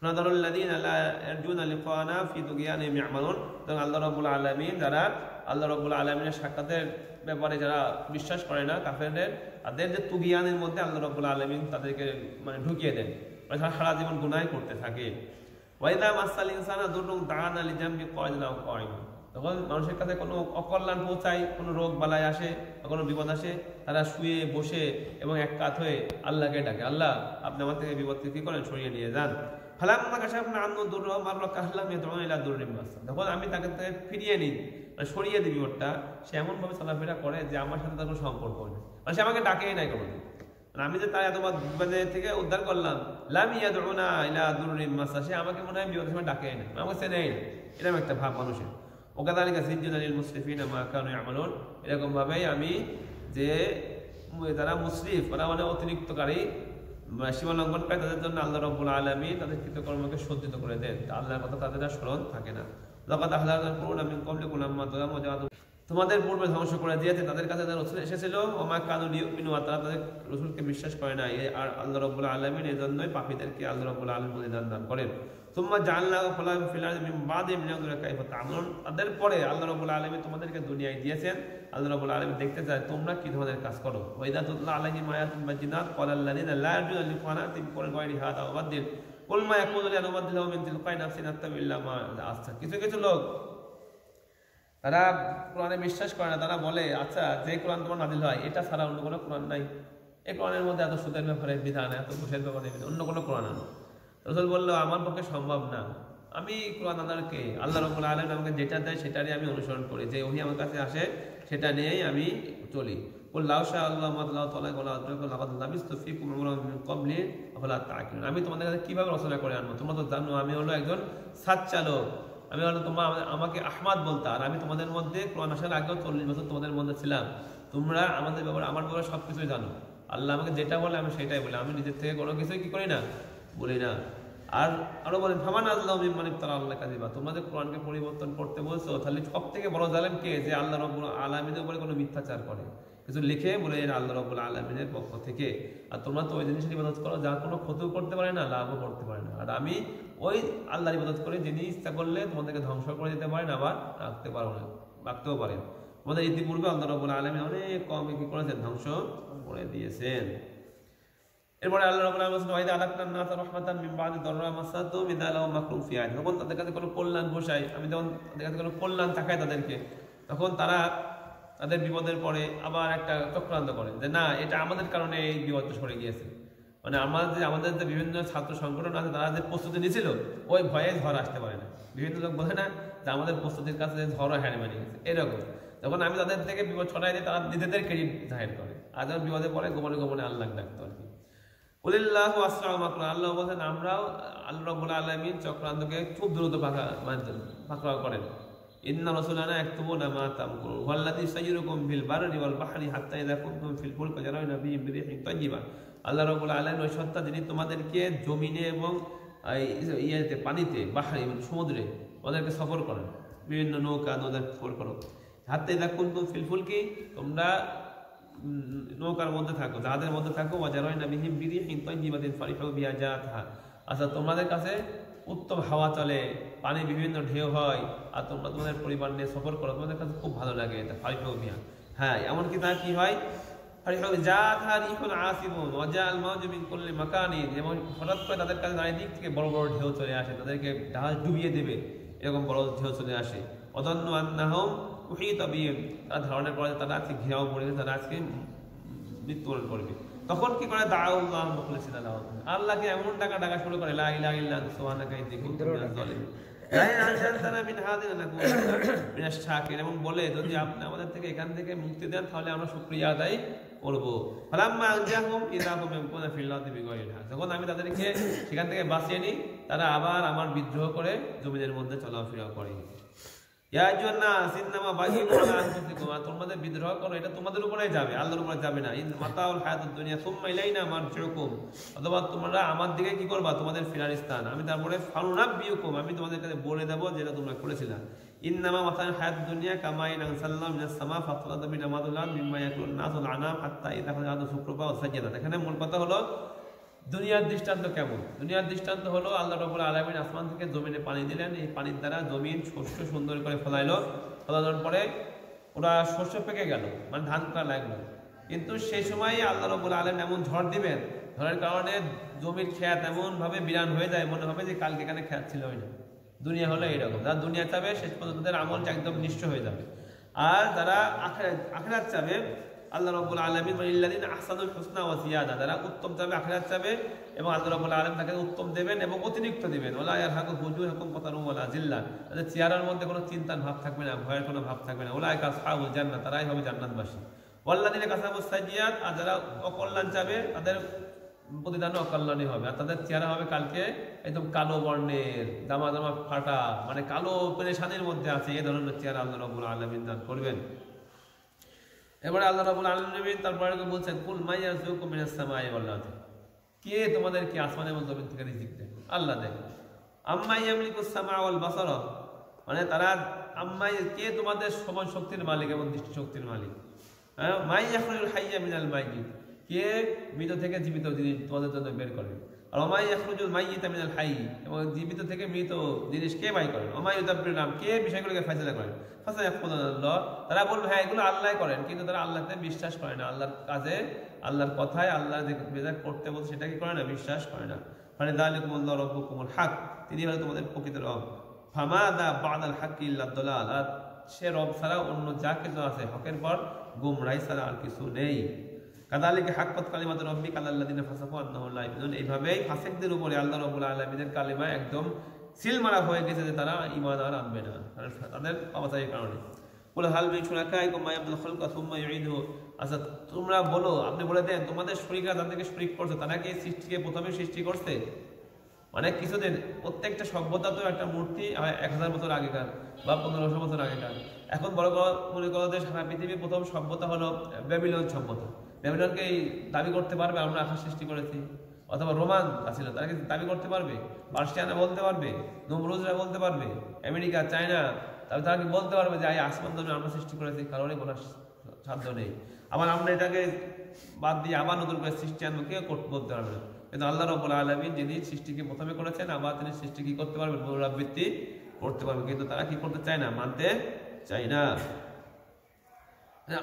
নাদারুল্লাযীনা লা ইয়ারজুনা লিকাআনা ফি তুগয়ানিহিম ইয়ামালুন, আল্লাহ রাব্বুল আলামিন যারা আল্লাহ রাব্বুল আলামিনের সাক্ষাতের ব্যাপারে যারা বিশ্বাস করে না, কাফেরদের, তাদের যে তুগিয়ানের মধ্যে আল্লাহ রাব্বুল আলামিন তাদেরকে মানে ঢুকিয়ে দেন, মানে সারা জীবন গুনাহ করতে থাকে। ওয়াইদা মাসাল ইনসানা দুরুন দাআনা লিজামবি কায়দা আও কায়মা, তখন মানুষের কাছে কোনো অকল্যাণ পৌঁছায়, কোনো রোগ বালাই আসে, কোনো বিপদ আসে, তারা শুয়ে বসে এবং এক কাত হয়ে আল্লাহকে ডাকে, আল্লাহ আপনি আমার থেকে বিপদকে কি করেন? সরিয়ে নিয়ে যান। ফালাম্মা কাশাফনা আনহু দুররা মাররা কাহলাম ইয়াদউনা ইলা দুররিন মাস, তখন আমি তাকে ফিরিয়ে নিই, সরিয়ে দিবি ওরটা, সে এমনভাবে চলাফেরা করে যে আমার সাথে তার কোনো সম্পর্ক নেই, মানে সে আমাকে ডাকেই নাই কোনোদিন। আমি যে তার এতবার বিপদের থেকে উদ্ধার করলাম, লাম ইয়াদউনা ইলা দুররিন মাস, সে আমাকে মনে হয় বিপদের সময় ডাকেই নাই, আমাকে সে নেই, এরকম একটা ভাব মানুষের। ওকাযালিকা যায়্যানা লিল মুসরিফিনা মা কানু ইয়ামালুন, এরকম ভাবেই আমি যে যারা মুসরিফ, ওরা মানে অতিরিক্তকারী, সীমা লঙ্ঘন করে, তাদের জন্য আল্লাহ রাব্বুল আলামিন তাদের কৃতকর্মকে সজ্জিত করে দেন, আল্লাহর কথা তাদের আর স্মরণ থাকে না। লাকাদ আহলাকনাল কুরুনা মিন ক্বাবলিকুম লাম্মা যালামু ওয়াজাদু, তোমাদের পূর্বে ধ্বংস করে দিয়েছে তাদের কাছে যারা রাসূল এসেছিল, ওমা কানু লিউমিনু, তারা তাদের রাসূলকে বিশ্বাস করে না। আর আল্লাহ রাব্বুল আলামিন এজন্যই পাপীদেরকে আল্লাহ রাব্বুল আলামিন প্রতিদান দান করেন। সুম্মা জাআলনাহু খালাফা ফিল আরদি মিন বাদি লিয়ানজুরা কাইফা তা'মালুন, তাদের পরে আল্লাহ রাব্বুল আলামিন তোমাদেরকে দুনিয়ায় দিয়েছেন, আল্লাহ রাব্বুল আলামিন দেখতে চায় তোমরা কি ধরনের কাজ করো। ওয়া ইযা তুতলা আলাইহিম আয়াতুন বাযিনাত ক্বালা আল্লাযীনা লা ইয়ারজুনা লিকানাতি বিকওলি গায়রি হাযা ওয়া বাদ্দিল কুল মা ইয়াকুনু লি আন উবাদদিলাহু মিন তিলকাই নাফসি নাত্তাবি ইল্লা মা আস্তা। কিছু লোক তারা কোরআনে বিশ্বাস করে না, তারা বলে আচ্ছা যে কোরআন তোমার নাযিল হয় এটা ছাড়া অন্য কোনো কোরআন নাই, এই কোরআনের মধ্যে এত সুদের ব্যাপারে বিধান, এত ঘুষের ব্যাপারে বিধান, অন্য কোনো কোরআন আনো। রাসূল বলল আমার পক্ষে সম্ভব না, আমি কোরআন আনারকে আল্লাহ রাব্বুল আলামিন আমাকে যেটা দেয় সেটারই আমি অনুসরণ করি, যে ওহী আমার কাছে আসে সেটা নিয়েই আমি চলি। কুল লাউ শা আল্লাহু মা তাআলা ওয়ালা আদরাকা লাকাদ লাবিস্তু ফীকুম উমরান মিন ক্বাবলি আফালা তা'কিলুন, আমি তোমাদের কাছে কিভাবে রচনা করে আনবো, তোমরা তো জানো আমি হলো একজন সাত চালক, আমি হলো তোমরা আমাকে আহমাদ বলতা, আর আমি তোমাদের মধ্যে কোরআন আসার আগেও 40 বছর তোমাদের মধ্যে ছিলাম, তোমরা আমাদের ব্যাপারে আমার ব্যাপারে সব কিছুই জানো, আল্লাহ আমাকে যেটা বলে আমি সেটাই বলি, আমি নিজের থেকে কোনো কিছুই কি করি না, বলি না। আর আরো বলেন ফামান আল্লাহু মিম্মান ইফতারা আল্লাহ কাযিবা, তোমাদের কোরআনকে পরিবর্তন করতে বলছো, তাহলে সব থেকে বড় জালেম কে, যে আল্লাহ রাব্বুল আলামিনের উপরে কোনো মিথ্যাচার করে, কিছু লিখে বলে এর আল্লাহ রাব্বুল আলামিনের পক্ষ থেকে, আর তোমরা তো ওই জিনিসের ইবাদত করো যা কোনো ক্ষতিও করতে পারে না লাভও করতে পারে না, আর আমি ওই আল্লাহর ইবাদত করি যিনি ইচ্ছা করলে তোমাদেরকে ধ্বংস করে দিতে পারেন, আবার রাখতেও পারেন। আমাদের ইতিপূর্বে আল্লাহ রাব্বুল আলামিন অনেক কমকে কি করেছেন, ধ্বংস করে দিয়েছেন। এরপরে আল্লাহ রাব্বুল আলামিন বলেন ওয়াইদা আলাকনান নাসা রাহমাতান মিন বাদি দাররা মাসাতুম ইযা লাহুম মাকরুন ফি আয়াতিন, যখন তাদের কাছে কোনো কল্যাণ বসাই, আমি যখন তাদের কাছে কোনো কল্যাণ তাকাই তাদেরকে, তখন তারা তাদের বিপদের পরে আবার একটা চক্রান্ত করে যে না এটা আমাদের কারণে এই বিপদটা সরে গিয়েছে, মানে আমাদের যে বিভিন্ন ছাত্র সংগঠন আছে তারা যে প্রস্তুতি নিয়েছিল ওই ভয়ে ঝড় আসতে পারে না, বিভিন্ন লোক বলে না যে আমাদের প্রস্তুতির কাছে ঝড়ও হ্যাঁ মানে গেছে, এরকম যখন আমি তাদের থেকে বিপদ ছড়াই দিই তারা নিজেদের ক্রেডিট জাহির করে, আর যখন বিপদে পড়ে গোপনে গোপনে আল্লাহ ডাকতো আর কি। কুলিল্লাহু আসরাউ মাকরা, আল্লাহ বলেন আমরাও আল্লাহ রাব্বুল আলামিন চক্রান্তকে খুব দ্রুত পাকড়াও করেন। ইন্না রাসূলানা ইয়াকতুবুনা মা তামকুরুন ওয়াল্লাযী সাইয়্যিরুকুম ফিল বাররি ওয়াল বাহরি হাত্তা ইযা কুনতুম ফিল ফুলকি জারাইনা বিহিম বিরিহিন তাইয়্যিবা, আল্লাহ রাব্বুল আলামিন ওই সত্তা যিনি তোমাদেরকে জমিনে এবং ইয়েতে পানিতে বাহরি মানে সমুদ্রে ওদেরকে সফর করেন, বিভিন্ন নৌকা নদী সফর করো, হাত্তা ইযা কুনতুম ফিল ফুলকি, তোমরা নৌকার মধ্যে থাকো, জাহাজের মধ্যে থাকো, ওয়াজারাইনা বিহিম বিরিহিন তাইয়্যিবাতিন ফারিহু বিহা জাতহা, আচ্ছা তোমাদের কাছে উত্তম হাওয়া চলে, পানি বিভিন্ন ঢেউ হয়, আর তোমরা তোমাদের পরিবার নিয়ে সফর করো, তোমাদের কাছে খুব ভালো লাগে এটা ফারিহু বিহা। হ্যাঁ এমনকি তা কি হয় ফারিহু জাতহা রিহুন আসিবুন ওয়াজাল মাউজু মিন কুল্লি মাকানিন, যেমন হঠাৎ করে তাদের কাছে চারিদিক থেকে বড় বড় ঢেউ চলে আসে, তাদেরকে জাহাজ ডুবিয়ে দেবে এরকম বড় ঢেউ চলে আসে। ওয়াযান্নু আন্নাহুম উহিতা বিহিম, তারা ধারণা করে তারা আজকে ঘেরাও পড়বে, তারা আজকে মৃত্যুবরণ করবে, তখন কি করে দাউল্লাহ মুখলিসিনা লাহু, আল্লাহকে এমন ডাকা শুরু করে লা ইলাহা ইল্লা আনতা সুবহানাকা ইন্নী কুনতু মিনাজ জালিমিন, এবং বলে যদি আপনি আমাদের থেকে এখান থেকে মুক্তি দেন তাহলে আমরা শুকরিয়া আদায় করবো। যখন আমি তাদেরকে সেখান থেকে বাঁচিয়ে নিই তারা আবার আমার বিদ্রোহ করে জমিনের মধ্যে চলাফেরা করে। তোমাদের বিদ্রোহ করো এটা তোমাদের উপরে যাবে, আল্লাহর উপরে যাবে না। অথবা তোমরা আমার দিকে কি করবা, তোমাদের ফিরার স্থান আমি, তারপরে আমি তোমাদের কাছে বলে দেবো যেটা তোমরা করেছিলে। ইন্নামা মাতাল হায়াতুদ দুনিয়া কামাইন আনসাল্লাহু মিনাস সামা ফাতালাদা বিন আমাদুল্লাহ মিম্মা ইয়াকুলুন নাসুল আনাম হাত্তা ইযা খারাজা শুকরবা ওয়া সাজদা। এখানে মূল কথা হলো দুনিয়ার দৃষ্টান্ত কেমন, দুনিয়ার দৃষ্টান্ত হলো আল্লাহ রাব্বুল আলামিন আসমান থেকে জমিনে পানি দিলেন, এই পানির দ্বারা জমিন শস্য সুন্দর করে ফলাইলো, ফলানোর পরে ওরা শস্য পেকে গেল, মানে ধান করা লাগলো, কিন্তু সেই সময় আল্লাহ রাব্বুল আলামিন এমন ঝড় দিবেন, ঝড়ের কারণে জমির খেত এমন ভাবে বিরান হয়ে যায় মনে হবে যে কালকে এখানে খেত ছিলই না। দুনিয়া হলো এইরকম, যারা দুনিয়া চাবে শেষ পর্যন্ত তাদের আমল একদম নিঃস্ব হয়ে যাবে, আর যারা আখিরাত চাবে আল্লাহ রাব্বুল আলামিন ইল্লাযিনা আহসানুল হুসনা ওয়া জিয়াদা, যারা উত্তম চাবে আখিরাত চাবে এবং আল্লাহ রাব্বুল আলামিন তাকে উত্তম দেবেন এবং অতিরিক্ত দিবেন। ওয়ালা ইয়ারহাকু বুজুহাকুম কাতারুম ওয়ালা জিল্লা, তাদের চেহারার মধ্যে কোনো চিন্তার ভাব থাকবে না, ভয়ের কোনো ভাব থাকবে না। ওয়ালাইকা আসহাবুল জান্নাহ, তারাই হবে জান্নাতবাসী। ওয়াল্লাযিনা কাসাবুস সাইয়্যাত, আর যারা অকল্যাণ চাবে তাদের প্রতিদান অকল্যাণই হবে, আর তাদের চেহারা হবে কালকে একদম কালো বর্ণের, জামা ফাটা, মানে কালো পেরেশানির মধ্যে আছে, এই ধরনের চেহারা আল্লাহ রাব্বুল আলামিন দান করবেন। এবারে আল্লাহ রাব্বুল আলামিন তারপরে বলছেন কুল মাইয়ারযুকুম মিনাস সামাই ওয়াল আরদি, কে তোমাদেরকে আসমান এবং জমিন থেকে রিজিক দেয়, আল্লাহ দেয়। আম্মা ইয়ামলিকুস সামা ওয়াল বাসারা মানে তারা আম্মাই কে তোমাদের সময় শক্তির মালিক এবং দৃষ্টি শক্তির মালিক, হ্যাঁ, মাই ইয়াখরুজুল হাইয়্যা মিনাল মাইয়িত, কে মৃত থেকে জীবিত জিনিস তোমাদের জন্য বের করে, আর ওমাই ইয়াখরুজুল মাইয়িতা মিনাল হাইয়্য, এবং জীবিত থেকে মৃত জিনিস কে বাই করেন, ওমাই ইউদাব্বিরুল আমর, কে বিষয়গুলোকে ফয়সালা করেন, ফাসায়াকুলুনাল্লাহ, তারা বলবে হ্যাঁ এগুলো আল্লাহ করেন, কিন্তু তারা আল্লাহতে বিশ্বাস করে না, আল্লাহর কাজে, আল্লাহর কথায়, আল্লাহ যে করতে বলছে সেটা কি করে না, বিশ্বাস করে না। মানে যালিকুমুল্লাহু রাব্বুকুমুল হক, তিনি হলো তোমাদের প্রকৃত রব। ফামাদা বাদাল হাক্কি ইল্লা দালাল, আর সে রব ছাড়া অন্য যা কিছু আছে হকের পর গুমরাহি ছাড়া আর কিছু নেই। কাযালিকা হাক্কাত কালিমাতু রাব্বিকা আলাল্লাযিনা ফাসাকু আন্নাহুম লা ইউমিনুন, এইভাবেই ফাসিকদের উপরে আল্লাহ রাব্বুল আলামিনের কালিমা একদম সিল মারা হয়ে গেছে যে তারা ঈমান আর আনবে না, তাদের অবস্থার কারণে। কুল হাল মিন শুরাকাইকুম মা ইয়াবদুল খালকা সুম্মা ইউঈদুহু, আচ্ছা তোমরা বলো, আপনি বলে দেন তোমাদের শরীকরা যাদেরকে শরীক করছে তারা কি সৃষ্টিকে প্রথমে সৃষ্টি করছে? মানে কিছুদিন প্রত্যেকটা সভ্যতা তো একটা মূর্তি 1000 বছর আগেকার বা 1500 বছর আগেকার। এখন বড় মনে করো যে সারা পৃথিবীর প্রথম সভ্যতা হলো ব্যাবিলন সভ্যতা। ব্যাবিলনকে দাবি করতে পারবে আমরা আকাশ সৃষ্টি করেছি? অথবা রোমান আছিল, তারা কি দাবি করতে পারবে? পার্সিয়ানরা বলতে পারবে? নমরুজরা বলতে পারবে? আমেরিকা, চায়না, তবে তারা কি বলতে পারবে যে আসমান জমিন আমরা সৃষ্টি করেছি? কারণে বলার সাধ্য নেই। আবার আমরা এটাকে বাদ দিয়ে আবার নতুন করে সৃষ্টি আনবো, কেউ বলতে পারবে না। কিন্তু আল্লাহ রাব্বুল আলামিন যিনি সৃষ্টিকে প্রথমে করেছেন, আবার তিনি সৃষ্টি কি করতে পারবেন, পুনরাবৃত্তি করতে পারবেন, কিন্তু তারা কি করতে চায় না, মানতে চায় না।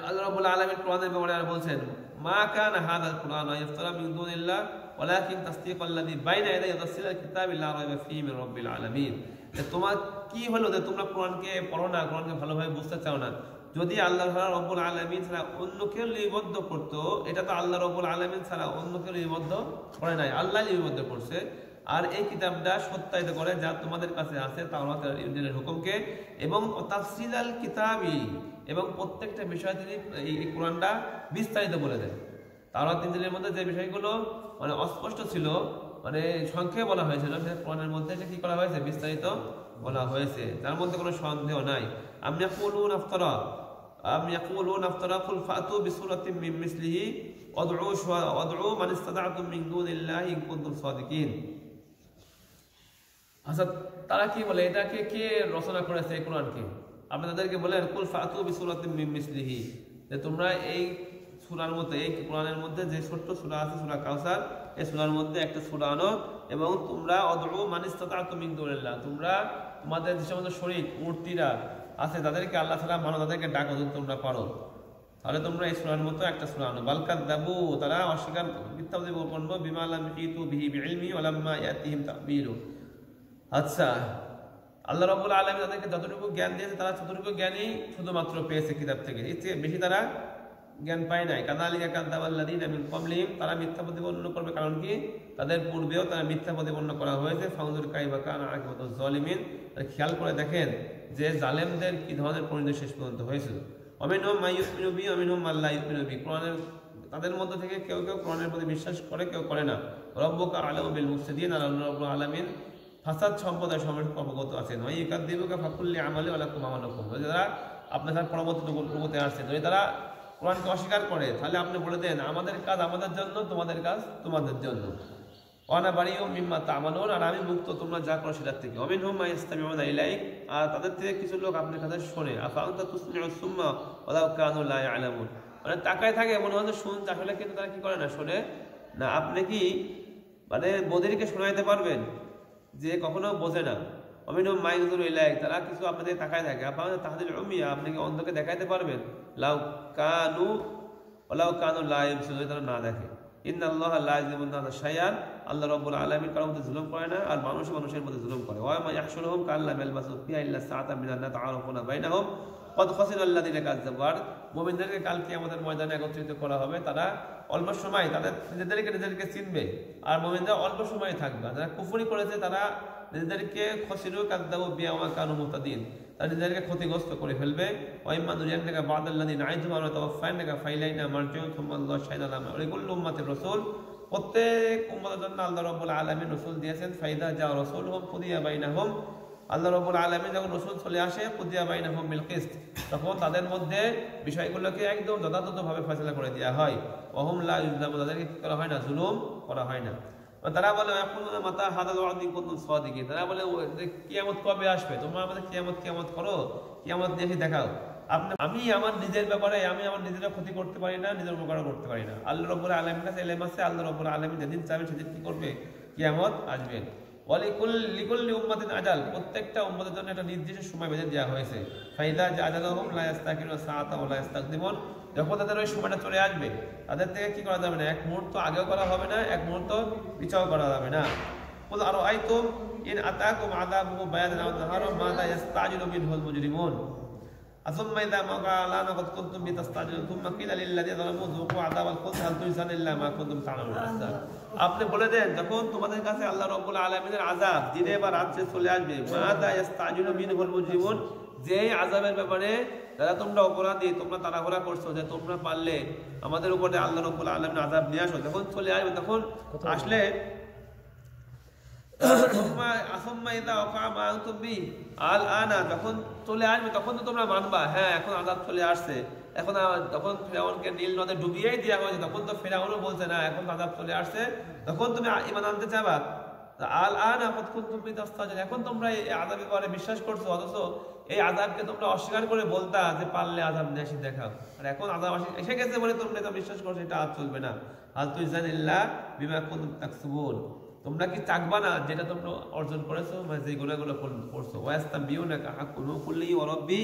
আল্লাহ রাব্বুল আলামিন কোরআনের ব্যাপারে আর বলছেন, মা কানা হাযাল কুরআন ইফতারা মিন দুনিল্লাহ ওয়ালাকিন তাসদীকাল্লাযী বাইনা ইয়াদাইহি ওয়া তাফসীলাল কিতাবি লা রাইবা ফীহি মির রাব্বিল আলামিন। তোমার কি হলো যে তোমরা কোরআনকে পড়ো না, কোরআনকে ভালোভাবে বুঝতে চাও না? যদি আল্লাহ রাব্বুল আলামিন ছাড়া অন্য কেউ লিপিবদ্ধ করতো, এটা তো আল্লাহ রাব্বুল আলামিন ছাড়া অন্য কেউ লিপিবদ্ধ করে নাই, আল্লাহ লিপিবদ্ধ করছে। আর এই কিতাবটা সত্যায়িত করে যা তোমাদের কাছে আছে তাওরাতের ইনজিলের হুকুমকে, এবং তাফসীলাল কিতাবি, এবং প্রত্যেকটা বিষয় তিনি এই কোরআনটা বিস্তারিত বলে দেন। তাওরাত ইনজিলের মধ্যে যে বিষয়গুলো মানে অস্পষ্ট ছিল, মানে সংক্ষেপে বলা হয়েছিল, সে কোরআনের মধ্যে এটা কি করা হয়েছে, বিস্তারিত বলা হয়েছে, তার মধ্যে কোনো সন্দেহ নাই। আম ইয়াকুলুনা আফতারা কুল ফাতু বিসূরাতিন মিন মিসলিহি ওয়াদউ মান ইসতাতা'তুম মিন দুনিল্লাহি ইন কুনতুম সাদিকিন। আচ্ছা তারা কি বলে, এটাকে কে রচনা করেছে এই কোরআনকে? আপনি তাদেরকে বলেন কুল ফাতু বিসূরাতিন মিন মিসলিহি, যে তোমরা এই সূরার মধ্যে, এই কোরআনের মধ্যে যে ছোট্ট সূরা আছে সূরা কাউসার, এই সূরার মধ্যে একটা সূরা আনো, এবং তোমরা ওয়াদউ মান ইসতাতা'তুম মিন দুনিল্লাহ, তোমরা তোমাদের যে সমস্ত শরীক মূর্তিরা আছে তাদেরকে আল্লাহ ছাড়া মানো, তাদেরকে ডাকো যদি তোমরা পারো, তাহলে তোমরা এই সূরার মতো একটা সূরা আনো। বাল কাযযাবু, তারা অস্বীকার মিথ্যাবাদী করবে, বিমা লাম ইউহিতু বিহি বিইলমি ওয়া লাম্মা ইয়াতিহিম তা'বীলু। আচ্ছা আল্লাহ রাব্বুল আলামিন তাদেরকে যতটুকু জ্ঞান দিয়েছে তারা ততটুকু জ্ঞানই শুধুমাত্র পেয়েছে কিতাব থেকে, এর চেয়ে বেশি তারা জ্ঞান পায় নাই। কাযালিকা কাযযাবাল্লাযীনা মিন ক্বাবলিহিম, তারা মিথ্যা প্রতিপন্ন করবে, কারণ কি তাদের পূর্বেও তারা মিথ্যা প্রতিপন্ন করা হয়েছে। ফানজুর কাইফা কানা আকিবাতুজ জালিমিন, খেয়াল করে দেখেন যে জালেমদের কি ধরনের পরিণতি শেষ পর্যন্ত হয়েছিল। ওয়ামিনহুম মান ইউমিনু বিহি ওয়া মিনহুম মান লা ইউমিনু বিহি, কোরআনের তাদের মধ্যে থেকে কেউ কেউ কোরআনের প্রতি বিশ্বাস করে, কেউ করে না। রব্বুকা আ'লামু বিল মুফসিদিন, আর আল্লাহ রাব্বুল আলামিন ফাসাদ সম্প্রদায় সম্পর্কে অবগত আছেন। ওয়া ইউকাযযিবুকা ফাকুল্লি আমালি ওয়া লাকুম আমালুকুম, যারা আপনার তার পরবর্তী আসছে, যদি তারা কোরআনকে অস্বীকার করে তাহলে আপনি বলে দেন আমাদের কাজ আমাদের জন্য, তোমাদের কাজ তোমাদের জন্য। ওয়ানা বারিউ মিম্মা তা'মালুন, আর আমি মুক্ত তোমরা যা করো সেটার থেকে। ওয়া মিনহুম মান ইসতামিউনা ইলাইক, আর তাদের থেকে কিছু লোক আপনার কথা শোনে। আফা আনতা তুসমিউস সুম্মা ওয়ালাউ কানু লা ইয়ালামুন, মানে তাকায় থাকে মনে হয় শুনতে, আসলে কিন্তু তারা কি করে না, শোনে না। আপনি কি মানে বদিরকে শোনাইতে পারবেন যে কখনো বোঝে না? অমিনহুম মান ইয়ানজুরু ইলাইক, তারা কিছু আপনাদের তাকায় থাকে। আফা আনতা তাহদিল উমিয়া, আপনি কি অন্ধকে দেখাইতে পারবেন? লাউ কানু ওয়ালাউ কানু লা ইবসিরুন, তারা না দেখে। ইন্নাল্লাহা লা ইয়াযলিমু আন-নাসা শাইআন, আল্লাহ রাব্বুল আলামিন কারোর মধ্যে জুলুম করে না, আর মানুষ মানুষের মধ্যে জুলুম করে। ওয়া মা ইয়াহশুরুহুম কাল্লাম ইয়ালবাসু ফিহা ইল্লা সাআতাম মিনান নাতাআরাফুনা বাইনাহুম কদ খাসিরা আল্লাযিনা কাযযাবু, আর মুমিনদেরকে কাল কিয়ামতের ময়দানে একত্রিত করা হবে। তারা অল্প সময় তাদের নিজেদেরকে চিনবে, আর মুমিনরা অল্প সময় থাকবে। যারা কুফরি করেছে তারা নিজেদেরকে খসিরু কাযযাবু বিয়া ওয়া কানু মুতাদিন, তারা নিজেদেরকে ক্ষতিগ্রস্ত করে ফেলবে। ওয়াইম্মা দুরিয়ান্নাকা বাদাল্লাযিনা আইতুম ওয়া তাওয়াফাইনাকা ফাইলাইনা মারজিউন সুম্মা আল্লাহু শাহিদুন আলা লিকুল্লি উম্মাতির রাসূল, প্রত্যেক উম্মতের জন্য আল্লাহ রাব্বুল আলামিন রাসূল দিয়েছেন। ফাইদা জা রাসূলুহুম কুদিয়া বাইনাহুম, আল্লাহ রাব্বুল আলামিন যখন রাসূল চলে আসে, কুদিয়া বাইনাহুম বিল কিসত, তখন তাদের মধ্যে বিষয়গুলোকে একদম যথাযথভাবে ফয়সালা করে দেওয়া হয়। ওয়াহুম লা ইউযলামুন, তাদেরকে কি করা হয় না, জুলুম করা হয় না। তারা বলে ইয়াকুলুনা মাতা হাদাল ওয়া'দ ইন কুনতুম সাদিকিন, তারা বলে কিয়ামত কবে আসবে, তোমরা আমাদের কিয়ামত করো, কিয়ামত নিয়ে দেখাও। আমি আমার নিজের ব্যাপারে আমি আমার নিজের ক্ষতি করতে পারি না, নিজের উপকার করতে পারি না। আল্লাহ রাব্বুল আলামিনের কাছে ইলম আছে, আল্লাহ রাব্বুল আলামিন যেদিন চাইবেন সেদিন কি করবে, কিয়ামত আসবে। লিকুল্লি উম্মাতিন আজাল, প্রত্যেকটা উম্মতের জন্য একটা নির্দিষ্ট সময় বেঁধে দেওয়া হয়েছে। ফাইদা আজালুহুম লা ইস্তাকিরুনা সাআতা ওয়া লা ইস্তাকদিমুন, যখন তাদের ওই সময়টা চলে আসবে তাদের থেকে কি করা যাবে না, এক মুহূর্ত আগেও করা হবে না, এক মুহূর্ত পিছাও করা যাবে না। কুল আরাআইতুম ইন আতাকুম আযাবুহু বায়াতান আও নাহারান মাযা ইস্তাজিলু মিনহুল মুজরিমুন আসুম্মা ইযা মাকা আলানা ক্বাদ কুনতুম বিতাস্তাজিলুন সুম্মা কিলা লিল্লাযিনা যালামু যুকু আযাবাল খুলদ হাল তুজজানা ইল্লা মা কুনতুম তা'মালুন। আপনি বলে দেন যখন তোমাদের কাছে আল্লাহ রাব্বুল আলামিনের আযাব দিনে বা রাতে চলে আসবে, মাযা ইস্তাজিলু মিনহুল মুজরিমুন, যে আযাবের ব্যাপারে যারা তোমরা অপরাধী, তোমরা তাড়াহুড়া করছো যে তোমরা পারলে আমাদের উপরে আল্লাহ রাব্বুল আলামিনের আযাব নিয়ে আসো, যখন চলে আসবে তখন আসলে যখন চলে আসবে তখন তো তোমরা মানবা, হ্যাঁ এখন আযাব চলে আসছে, এখন তখন ফিরআউনকে নীল নদে ডুবিয়েই দেওয়া হয়েছে, তখন তো ফিরআউনও বলছে না এখন আযাব চলে আসছে, তখন তুমি ঈমান আনতে চাইবা। এখন তোমরা এই আযাবের ব্যাপারে বিশ্বাস করছো, অথচ এই আযাবকে তোমরা অস্বীকার করে বলতা যে পারলে আযাব নিয়ে এসে দেখাও, আর এখন আযাব এসে গেছে বলে তোমরা এটা বিশ্বাস করছো, এটা আর চলবে না। হাল তুজজানা ইল্লা বিমা কুনতুম তাকসুবুন, তোমরা কি চাকবা না যেটা তোমরা অর্জন করেছো, মানে যে গুনাহগুলো করছো। ওয়াস্তাবিউনাকা হাকুনু কুল্লি ওয়া রাব্বি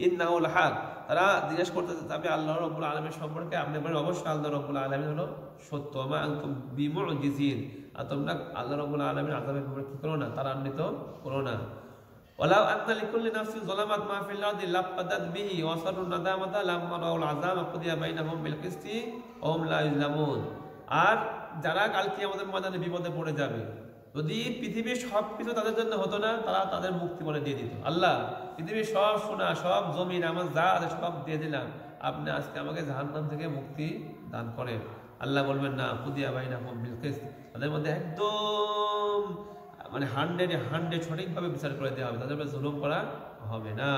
ইন্নাহু লাহাক, তারা জিজ্ঞেস করতে যাবে আল্লাহ রাব্বুল আলামিন সম্পর্কে, আপনি বলেন অবশ্যই আল্লাহ রাব্বুল আলামিন হলো সত্য। মা আনতুম বিমুজিজিন, আর তোমরা আল্লাহ রাব্বুল আলামিন আযাবের ব্যাপারে কি করো না, তারান্বিত করো না। ওয়ালাউ আন্না লিকুল্লি নাফসিন যালামাত মা ফিল আরদি লাফাদাত বিহি ওয়া সারু নাদামাতা লাম্মা রাউল আযাব কুদিয়া বাইনাহুম বিল কিসতি ওয়া হুম লা ইউজলামুন, আর যারা কাল কিয়ামতের ময়দানে বিপদে পড়ে যাবে, যদি পৃথিবীর সবকিছু তাদের জন্য হতো না, তারা তাদের মুক্তি বলে দিয়ে দিত। আল্লাহ পৃথিবীর সব সোনা, সব জমিন আমার যা আছে সব দিয়ে দিলাম, আপনি আজকে আমাকে জাহান্নাম থেকে মুক্তি দান করেন। আল্লাহ বলবেন না, কুদিয়া বাইনাহুম বিল কিসত, তাদের মধ্যে একদম মানে 100 সঠিকভাবে বিচার করে দেওয়া হবে, তাদের উপরে জুলুম করা হবে না।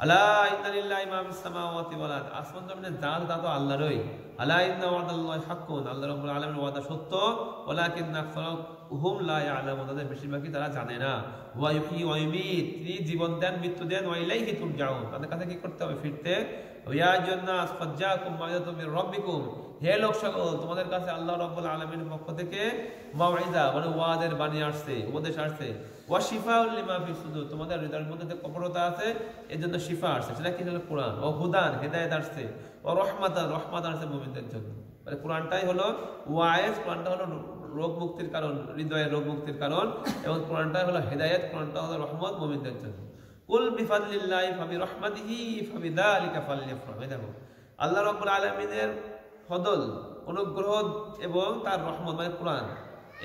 আলা ইন্না লিল্লাহি মা ফিস সামাওয়াতি ওয়াল আরদ, আসমান জমিনে যা আছে তা তো আল্লাহরই। আলা ইন্না ওয়াদাল্লাহি হাক্কুন, আল্লাহ রাব্বুল আলামিনের ওয়াদা সত্য। ওয়ালাকিন্না আকসারুহুম লা ইয়ালামুন, তাদের বেশিরভাগই তারা জানে না। ওয়া ইউহয়ি ওয়া ইউমীত, তিনি জীবন দেন মৃত্যু দেন। ওয়া ইলাইহি তুরজাউন, তাদের কাছে কি করতে হবে, ফিরতে। ইয়া আইয়ুহান্নাস ক্বাদ জাআকুম মাউইযাতুম মির রাব্বিকুম, হে লোক সকল তোমাদের কাছে আল্লাহ রাব্বুল আলামিনের পক্ষ থেকে মাউইযা মানে ওয়াদের বাণী আসছে, উপদেশ আসছে। ওয়া শিফাউল লিমা ফিস সুদুর, তোমাদের হৃদয়ের মধ্যে যে কপটতা আছে এর জন্য শিফা আসছে, সেটা কি হলো কোরআন। ও হুদান, হেদায়েত আসছে। ও রহমাত আসছে মুমিনদের জন্য, মানে কোরআনটাই হলো ওয়াইজ, কোরআনটা হলো রোগ মুক্তির কারণ, হৃদয়ের রোগ মুক্তির কারণ, এবং কোরআনটাই হলো হেদায়েত, কোরআনটা হলো রহমত মুমিনদের জন্য। কুল বিফাদলিল্লাহি ফাবিরহমাতিহি ফাবিযালিকা ফালইফরাহু, দেখো আল্লাহ রাব্বুল আলামিনের ফদল, অনুগ্রহ এবং তার রহমত মানে কোরআন,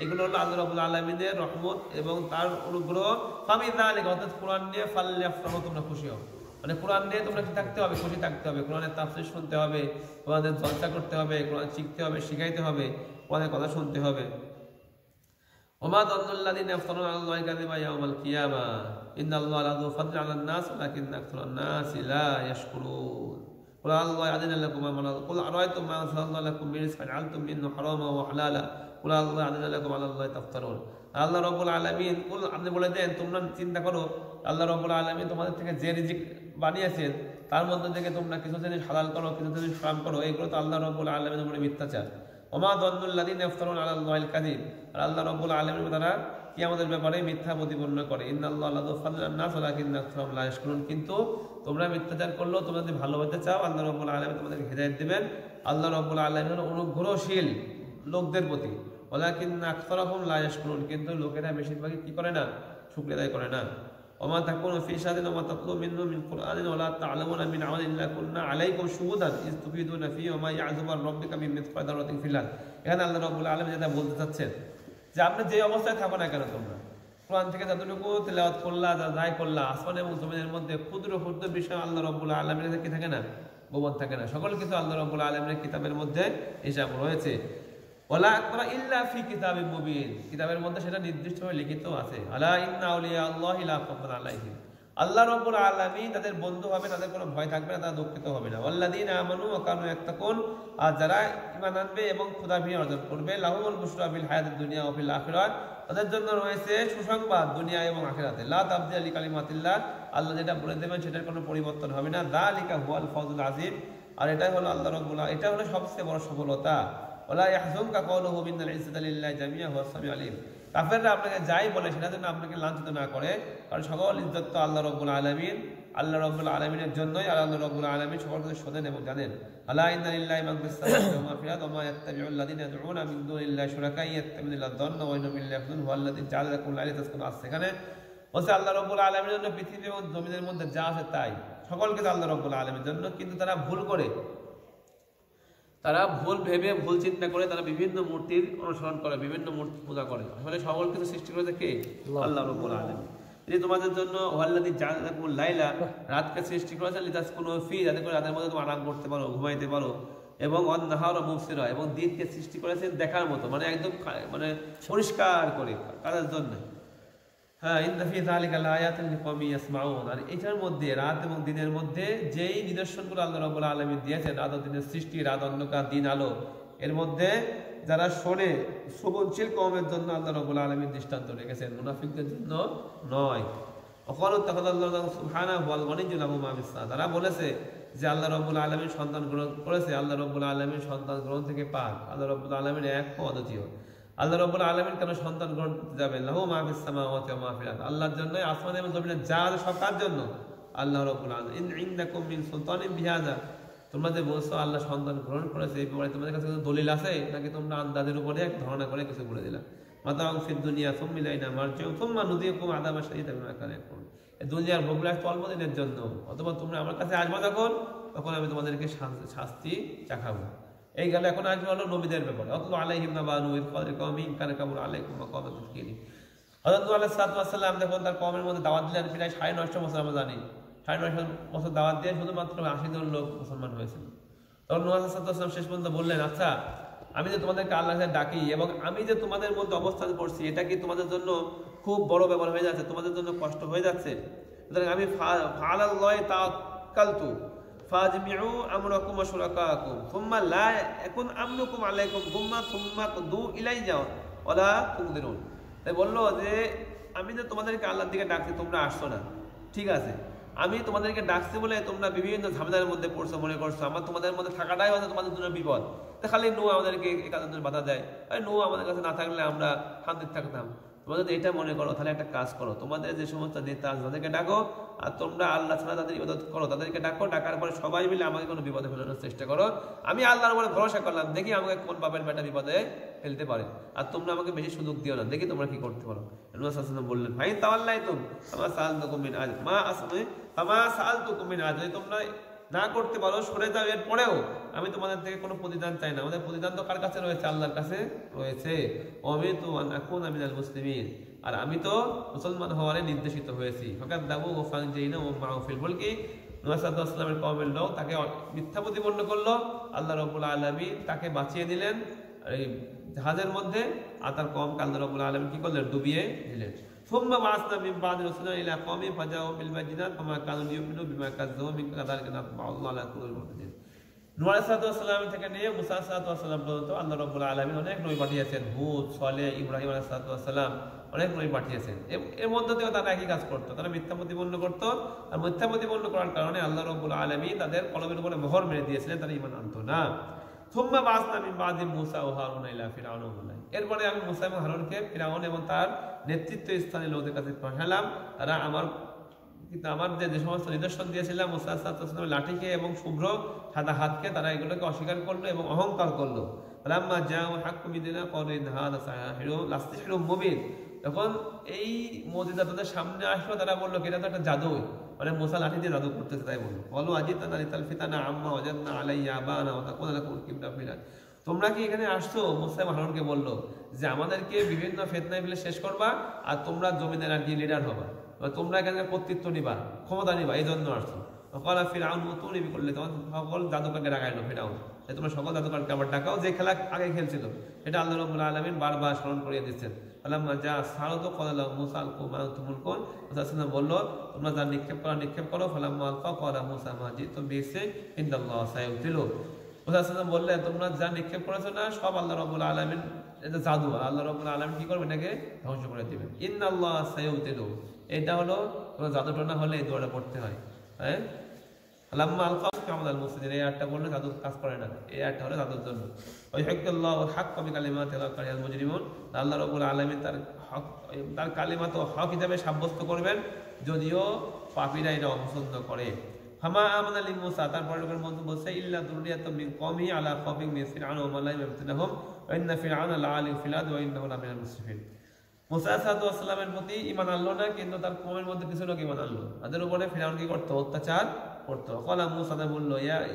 এগুলো হলো আল্লাহ রাব্বুল আলামিনের রহমত এবং তার অনুগ্রহ। ফাবিযালিকা, অর্থাৎ কোরআন নিয়ে ফালইফরাহু, তোমরা খুশি হও, মানে কোরআন নিয়ে তোমরা কি থাকতে হবে, খুশি থাকতে হবে। কোরআনের তাফসীর শুনতে হবে, কোরআনের চর্চা করতে হবে, কোরআন শিখতে হবে, শিখাইতে হবে, কোরআনের কথা শুনতে হবে। ওমা যান্নুল্লাযিনা ইয়াফতারুনা আলাল্লাহি কাযিবা ইয়াওমাল কিয়ামা ইন্নাল্লাহা লাযু ফাদলিন আলান নাস ওয়ালাকিন্না আকসারান নাসি লা ইয়াশকুরুন। কুল আল্লাহু আযিনা লাকুম কুল আরাআইতুম মা আনজালাল্লাহু লাকুম মিন রিজকিন জাআলতুম মিনহু হারামান ওয়া হালালা কুল আল্লাহু আযিনা লাকুম আলাল্লাহি তাফতারুন। আল্লাহ রাব্বুল আলামিন কুল, আপনি বলে দেন তোমরা চিন্তা করো আল্লাহ রাব্বুল আলামিন তোমাদের থেকে যে রিজিক বানিয়েছেন তার মধ্যে থেকে তোমরা কিছু জিনিস হালাল করো, কিছু জিনিস হারাম করো, এগুলো তো আল্লাহ রাব্বুল আলামিনের উপরে মিথ্যাচার। ওমা যান্নুল্লাযিনা ইয়াফতারুনা আলাল্লাহিল কাযিব, আর আল্লাহ রাব্বুল আলামিন তারা কিয়ামতের ব্যাপারে মিথ্যা প্রতিপন্ন করে। ইন্নাল্লাহা লাযু ফাদলিন আলান নাস ওয়ালাকিন্না আকসারাহুম লা ইয়াশকুরুন, কিন্তু তোমরা মিথ্যাচার করলেও তোমরা যদি ভালো হতে চাও আল্লাহ রাব্বুল আলামিন তোমাদেরকে হেদায়েত দিবেন। আল্লাহ রাব্বুল আলামিন অনুগ্রহশীল লোকদের প্রতি। ওয়ালাকিন্না আকসারাহুম লা ইয়াশকুরুন, কিন্তু লোকেরা বেশিরভাগই কি করে না, শুকরিয়া আদায় করে না। ওমা তাকুনু ফি শাদিন ওয়া তাতলু মিনহু মিন কুরআনিন ওয়া লা তা'লামুনা মিন আমালিন ইল্লা কুননা আলাইকুম শুহুদান ইয তুফিদুনা ফি ওয়া মা ইয়া'যুবু আন রাব্বিকা মিন মিথকালি যাররাতিন ফিল আরদ। এখানে আল্লাহ রাব্বুল আলামিন যেটা বলতে চাচ্ছেন যে আপনি যে অবস্থায় থাকো না কেন, তোমরা কোরআন থেকে যতটুকু তেলাওয়াত করলা, যাই করলা, আসমান এবং জমিনের মধ্যে ক্ষুদ্র ক্ষুদ্র বিষয় আল্লাহ রাব্বুল আলামিনের কি থাকে না, গোপন থাকে না, সকল কিছু আল্লাহ রাব্বুল আলামিনের কিতাবের মধ্যে হিসাব রয়েছে। ওয়ালা আকরা ইল্লা ফি কিতাবিন মুবিন, কিতাবের মধ্যে সেটা নির্দিষ্টভাবে লিখিত আছে। আলা ইন্না আউলিয়া আল্লাহি লা খাউফুন আলাইহিম আল্লাহ রাব্বুল আলামিন তাদের বন্ধু হবে, তাদের কোনো ভয় থাকবে না, তারা দুঃখিত হবে না। ওয়াল্লাযীনা আমানু ওয়া কানু ইয়াত্তাকুন, আর যারা ঈমান আনবে এবং খোদার ভয় অর্জন করবে, লাহুমুল বুশরা ফিল হায়াতিদ দুনিয়া ওয়া ফিল আখিরাহ, তাদের জন্য রয়েছে সুসংবাদ দুনিয়া এবং আখিরাতে। লা তাবদীলা লিকালিমাতিল্লাহ, আল্লাহ যেটা বলে দেবেন সেটার কোনো পরিবর্তন হবে না। যালিকা হুয়াল ফাওজুল আযীম, আর এটাই হলো আল্লাহ রাব্বুল আলামিন, এটা হলো সবচেয়ে বড় সফলতা। ওয়ালা ইয়াহজুনকা কাওলুহু মিনাল ইজ্জাতি লিল্লাহি জামিআ হুয়াস সামিউল আলীম, কাফেররা আপনাকে যাই বলে সেটা যেন আপনাকে লাঞ্ছিত না করে, কারণ সকল ইজ্জত তো আল্লাহ রাব্বুল আলামিন, আল্লাহ রাব্বুল আলামিনের জন্যই, আর আল্লাহ রাব্বুল আলামিন সকল কিছু শোনেন এবং জানেন। আলা ইন্না লিল্লাহি মা ফিস সামাওয়াতি ওয়া মা ফিল আরদি ওয়া মা ইয়াত্তাবিউল লাযিনা ইয়াদউনা মিন দুনিল্লাহি শুরাকা ইয়াত্তাবিউনা আয-যন্না ওয়া ইন্নাহুম বিল্লাহি ইয়াহজুনুন হুয়া আল্লাযী জাআলা লাকুম লাইলা তাসকুনু ফিহি, সেখানে বলছে আল্লাহ রাব্বুল আলামিনের জন্য পৃথিবী এবং জমিনের মধ্যে যা আছে তাই সকল কিছু আল্লাহ রাব্বুল আলামিনের জন্য, কিন্তু তারা ভুল করে, তারা ভুল ভেবে ভুল চিন্তা করে তারা বিভিন্ন মূর্তির অনুসরণ করে, বিভিন্ন মূর্তি পূজা করে। আসলে সকল কিছু সৃষ্টি করেছে কে? আল্লাহ রাব্বুল আলামিন। তিনি তোমাদের জন্য ওয়াল্লাযী জাআলা লাকুমুল লাইলা, রাতকে সৃষ্টি করেছেন লিতাসকুনু ফিহি, যাতে করে রাতের মধ্যে তোমরা আরাম করতে পারো, ঘুমাইতে পারো, এবং ওয়ান-নাহারা মুবসিরা, এবং দিনকে সৃষ্টি করেছেন দেখার মতো, মানে একদম মানে পরিষ্কার করে কাজের জন্য। হ্যাঁ, ইন্না ফি যালিকা লাআয়াতিন লিকাওমিন ইয়াসমাউন, আর এটার মধ্যে রাত এবং দিনের মধ্যে যেই নিদর্শনগুলো আল্লাহ রাব্বুল আলামিন দিয়েছেন, রাত ও দিনের সৃষ্টি, রাত অন্ধকার দিন আলো, এর মধ্যে যারা শোনে শ্রবণশীল কওমের জন্য আল্লাহ রাব্বুল আলামিন দৃষ্টান্ত রেখেছেন, মুনাফিকদের জন্য নয়। ওয়াকালু তাখাযাল্লাহু সুবহানাহু ওয়াল গনিয়্যু লাহু মা ফিস সামাওয়াতি, তারা বলেছে যে আল্লাহ রাব্বুল আলামিন সন্তান গ্রহণ করেছে, আল্লাহ রাব্বুল আলামিন সন্তান গ্রহণ থেকে পাক, আল্লাহ রাব্বুল আলামিন এক ও অদ্বিতীয়। আল্লাহ রাব্বুল আলামিন কেন সন্তান গ্রহণ করতে যাবেন? লাহু মা ফিস সামাওয়াতি ওয়া মা ফিল আরদ, আল্লাহর জন্য আসমান এবং জমিনে যা আছে সব কার জন্য? আল্লাহ রাব্বুল আলামিন। ইন ইনদাকুম মিন সুলতানিন বিহাযা, তোমরা যে বলছো আল্লাহ সন্তান গ্রহণ করেছে, এই ব্যাপারে তোমাদের কাছে কোনো দলিল আছে নাকি তোমরা আন্দাজের উপরে এক ধারণা করে কিছু বলে দিলা? মাতাউন ফিদ দুনিয়া সুম্মা ইলাইনা মারজিউকুম সুম্মা নুযীকুম আযাবা শাদীদাম বিমা কানতুম, এই দুনিয়ার ভোগবিলাস তো অল্প দিনের জন্য, অথবা তোমরা আমার কাছে আসবে যখন, তখন আমি তোমাদেরকে শাস্তি চাখাবো। এই গেল। এখন আসবে হলো নবীদের ব্যাপারে। অতলু আলাইহিম নাবা নূহ ইয ক্বালা লিকাওমিহি ইন কানা কাবুরা আলাইকুম মাকামু তাযকিরি, হযরত নূহ আলাইহিস সালাতু ওয়াস সালাম যখন তার কওমের মধ্যে দাওয়াত দিলেন, প্রায় 950 বছর, আমরা জানি 950 বছর দাওয়াত দিয়ে শুধুমাত্র 80 জন লোক মুসলমান হয়েছিল। তখন নূহ আলাইহিস সালাতু ওয়াস সালাম শেষ পর্যন্ত বললেন, আচ্ছা আমি যে তোমাদেরকে আল্লাহর কাছে ডাকি এবং আমি যে তোমাদের মধ্যে অবস্থান করছি, এটা কি তোমাদের জন্য খুব বড় ব্যাপার হয়ে যাচ্ছে, তোমাদের জন্য কষ্ট হয়ে যাচ্ছে? সুতরাং আমি ফাআলাল্লাহি তাওয়াক্কালতু ফাজমিউ আমরাকুম ওয়া শুরাকাকুম সুম্মা লা ইয়াকুন আমরুকুম আলাইকুম সুম্মা তুদু ইলাইয়া ওয়ালা তুকদিরুন। তাই বললো যে আমি যে তোমাদেরকে আল্লাহর দিকে ডাকছি, তোমরা আসছো না, ঠিক আছে, আমি তোমাদেরকে ডাকছি বলে তোমরা বিভিন্ন ঝামেলার মধ্যে পড়ছো, মনে করছো আমার তোমাদের মধ্যে থাকাটাই হচ্ছে তোমাদের জন্য বিপদ। খালি নূহ আমাদেরকে এই কাজের জন্য বাধা দেয়, নূহ আমাদের কাছে না থাকলে আমরা শান্তিতে থাকতাম। তোমরা যদি এটা মনে করো, তাহলে একটা কাজ করো, তোমাদের যে সমস্ত নেতা তাদেরকে ডাকো, আর তোমরা আল্লাহ ছাড়া তাদের ইবাদত করো, তাদেরকে ডাকো, ডাকার পরে সবাই মিলে আমাকে কোনো বিপদে ফেলানোর চেষ্টা করো। আমি আল্লাহর উপরে ভরসা করলাম, দেখি আমাকে কোন বাপের বেটা বিপদে ফেলতে পারে, আর তোমরা আমাকে বেশি সুযোগ দিও না, দেখি তোমরা কি করতে পারো। নূহ সাল্লাল্লাহু আলাইহি ওয়াসাল্লাম বললেন, ফাইন তাওয়াল্লাইতুম ফামা সাআলতুকুম মিন আজর মা আসমি ফামা সাআলতুকুম মিন আজর, তোমরা না করতে পারো, সরে যাও, এর পরেও আমি তোমাদের থেকে কোনো প্রতিদান চাই না। আমাদের প্রতিদান তো কার কাছে রয়েছে? আল্লাহর কাছে রয়েছে। অমিতু আন আকুনা মিনাল মুসলিমিন, আর আমি তো মুসলমান হওয়ার নির্দেশিত হয়েছি। ফাকাদ দাবু ওয়া ফানজাইনা ওয়া মাউফিল বলকি নূহ সাল্লাল্লাহু আলাইহি ওয়াসাল্লামের কওমের লোক তাকে মিথ্যা প্রতিপন্ন করলো, আল্লাহ রাব্বুল আলামিন তাকে বাঁচিয়ে দিলেন এই জাহাজের মধ্যে, আর তার কওমকে আল্লাহ রাব্বুল আলামিন কি করলেন? ডুবিয়ে দিলেন। সুম্মা বা'আসনা মিন বা'দি রাসূলিন ইলা কওমিহিম ফাজাউ বিল বায়িনাতি ফামা কানু লিউমিনু বিমা কাযযাবু মিন কাযালিকা নাতবা'আল্লাহু আলা কুল্লি মু'মিনিন। নূহ আলাইহিস সালাতু থেকে নিয়ে মুসা সালাতু ওয়াসসালাম পর্যন্ত আল্লাহ রাব্বুল আলামিন অনেক নবী পাঠিয়েছেন, হুদ, সালেহ, ইব্রাহিম আলাইহিস সালাতু ওয়াসসালাম, অনেক নবী পাঠিয়েছেন। এর মধ্যে থেকে তারা একই কাজ করতো, তারা মিথ্যা প্রতিপন্ন করতো, আর মিথ্যা প্রতিপন্ন করার কারণে আল্লাহ রাব্বুল আলামিন তাদের কলমের উপরে মোহর মেরে দিয়েছিলেন, তারা ঈমান আনতো না। সুম্মা বা'আসনা মিন বা'দি মূসা ওয়া হারুনা ইলা ফিরআউন ওয়া মালাইহি, এরপরে আমি মূসা এবং হারুনকে ফিরআউন এবং তার নেতৃত্ব স্থানীয় লোকদের কাছে পাঠালাম। তারা আমার যে সমস্ত নিদর্শন দিয়েছিলাম মুসা সাল্লাল্লাহু আলাইহি ওয়াসাল্লামের লাঠিকে এবং শুভ্র সাদা হাতকে, তারা এগুলোকে অস্বীকার করলো এবং অহংকার করলো। ফালাম্মা জাআউ হাক্কু মিদিনা ক্বালু ইন হাযা লাসিহরুম মুবিন, যখন এই মুজিজা তাদের সামনে আসলো, তারা বললো এটা তো একটা জাদু, মানে মুসা লাঠি দিয়ে জাদু করতেছে, তাই বললো। ক্বালু আজিতানা লিতালফিতানা আম্মা ওয়াজাদনা আলাইহি আবানা ওয়া তাকুনা লাকুম কিবলা ফিল আরদ, তোমরা কি এখানে আসছো? মুসা এবং হারুনকে বললো যে আমাদেরকে বিভিন্ন ফিতনায় ফেলে শেষ করবা, আর তোমরা জমিনের আর কি লিডার হবা, তোমরা এখানে কর্তৃত্ব নিবা, ক্ষমতা নিবা, এই জন্য আসছো। ক্বালা ফিরআউন মুতুনি বিকুল্লি, তখন সকল জাদুকরকে ডাকাইলো ফিরআউন, তোমরা সকল জাদুকরকে আবার ডাকাও, যে খেলা আগে খেলছিল সেটা আল্লাহ রাব্বুল আলামিন বারবার স্মরণ করিয়ে দিচ্ছেন। ফালাম্মা জা সারদু ক্বালা লাহু মূসা আলকু মা আনতুম মুলকুন, মুসা সাল্লাল্লাহু বলল তোমরা যা নিক্ষেপ করো। ফালাম্মা আলকা ক্বালা মূসা মা জিতুম বিহি ইন্নাল্লাহা সায়ুবতিলু, মুসা সাল্লাল্লাহু বললেন তোমরা যা নিক্ষেপ করেছো না সব আল্লাহ রাব্বুল আলামিন, এটা জাদু, আল্লাহ রাব্বুল আলামিন কি করবেন এটাকে ধ্বংস করে দিবেন। ইন্নাল্লাহা সায়ুবতিলু, এটা হলো কোনো জাদুটনা হলে এই দোয়াটা পড়তে হয়। হ্যাঁ, লাম্মা আলকা আমাদের মুসলিম এই আয়াতটা বললে জাদু কাজ করে না, এই আয়াতটা হলো জাদুর জন্য। ওই হাক্কাল্লাহু হাক্কা বিকালিমাতি লাকারিয়াল মুজরিমুন, আল্লাহ রাব্বুল আলামিন তার কালিমা তো হক হিসাবে সাব্যস্ত করবেন যদিও পাপীরা এটা অপছন্দ করে। ফামা আমানা লি মূসা, তারপরে মধ্যে বলছে ইল্লা দুররিয়াতুম মিন কওমি আলা খাফিন মিন ফিরআউন ওয়া মালাই ইয়াবতিনাহুম ওয়া ইন্না ফিরআউনা লাআলিম ফিল আরদি ওয়া ইন্নাহু লামিনাল মুসরিফিন। মুসা সাল্লাল্লাহু আলাইহি ওয়াসাল্লামের প্রতি ঈমান আনলো না, কিন্তু তার কওমের মধ্যে কিছু লোক ঈমান আনলো। তাদের উপরে ফিরআউন কি করতো? অত্যাচার করতো। ক্বালা মূসা বলল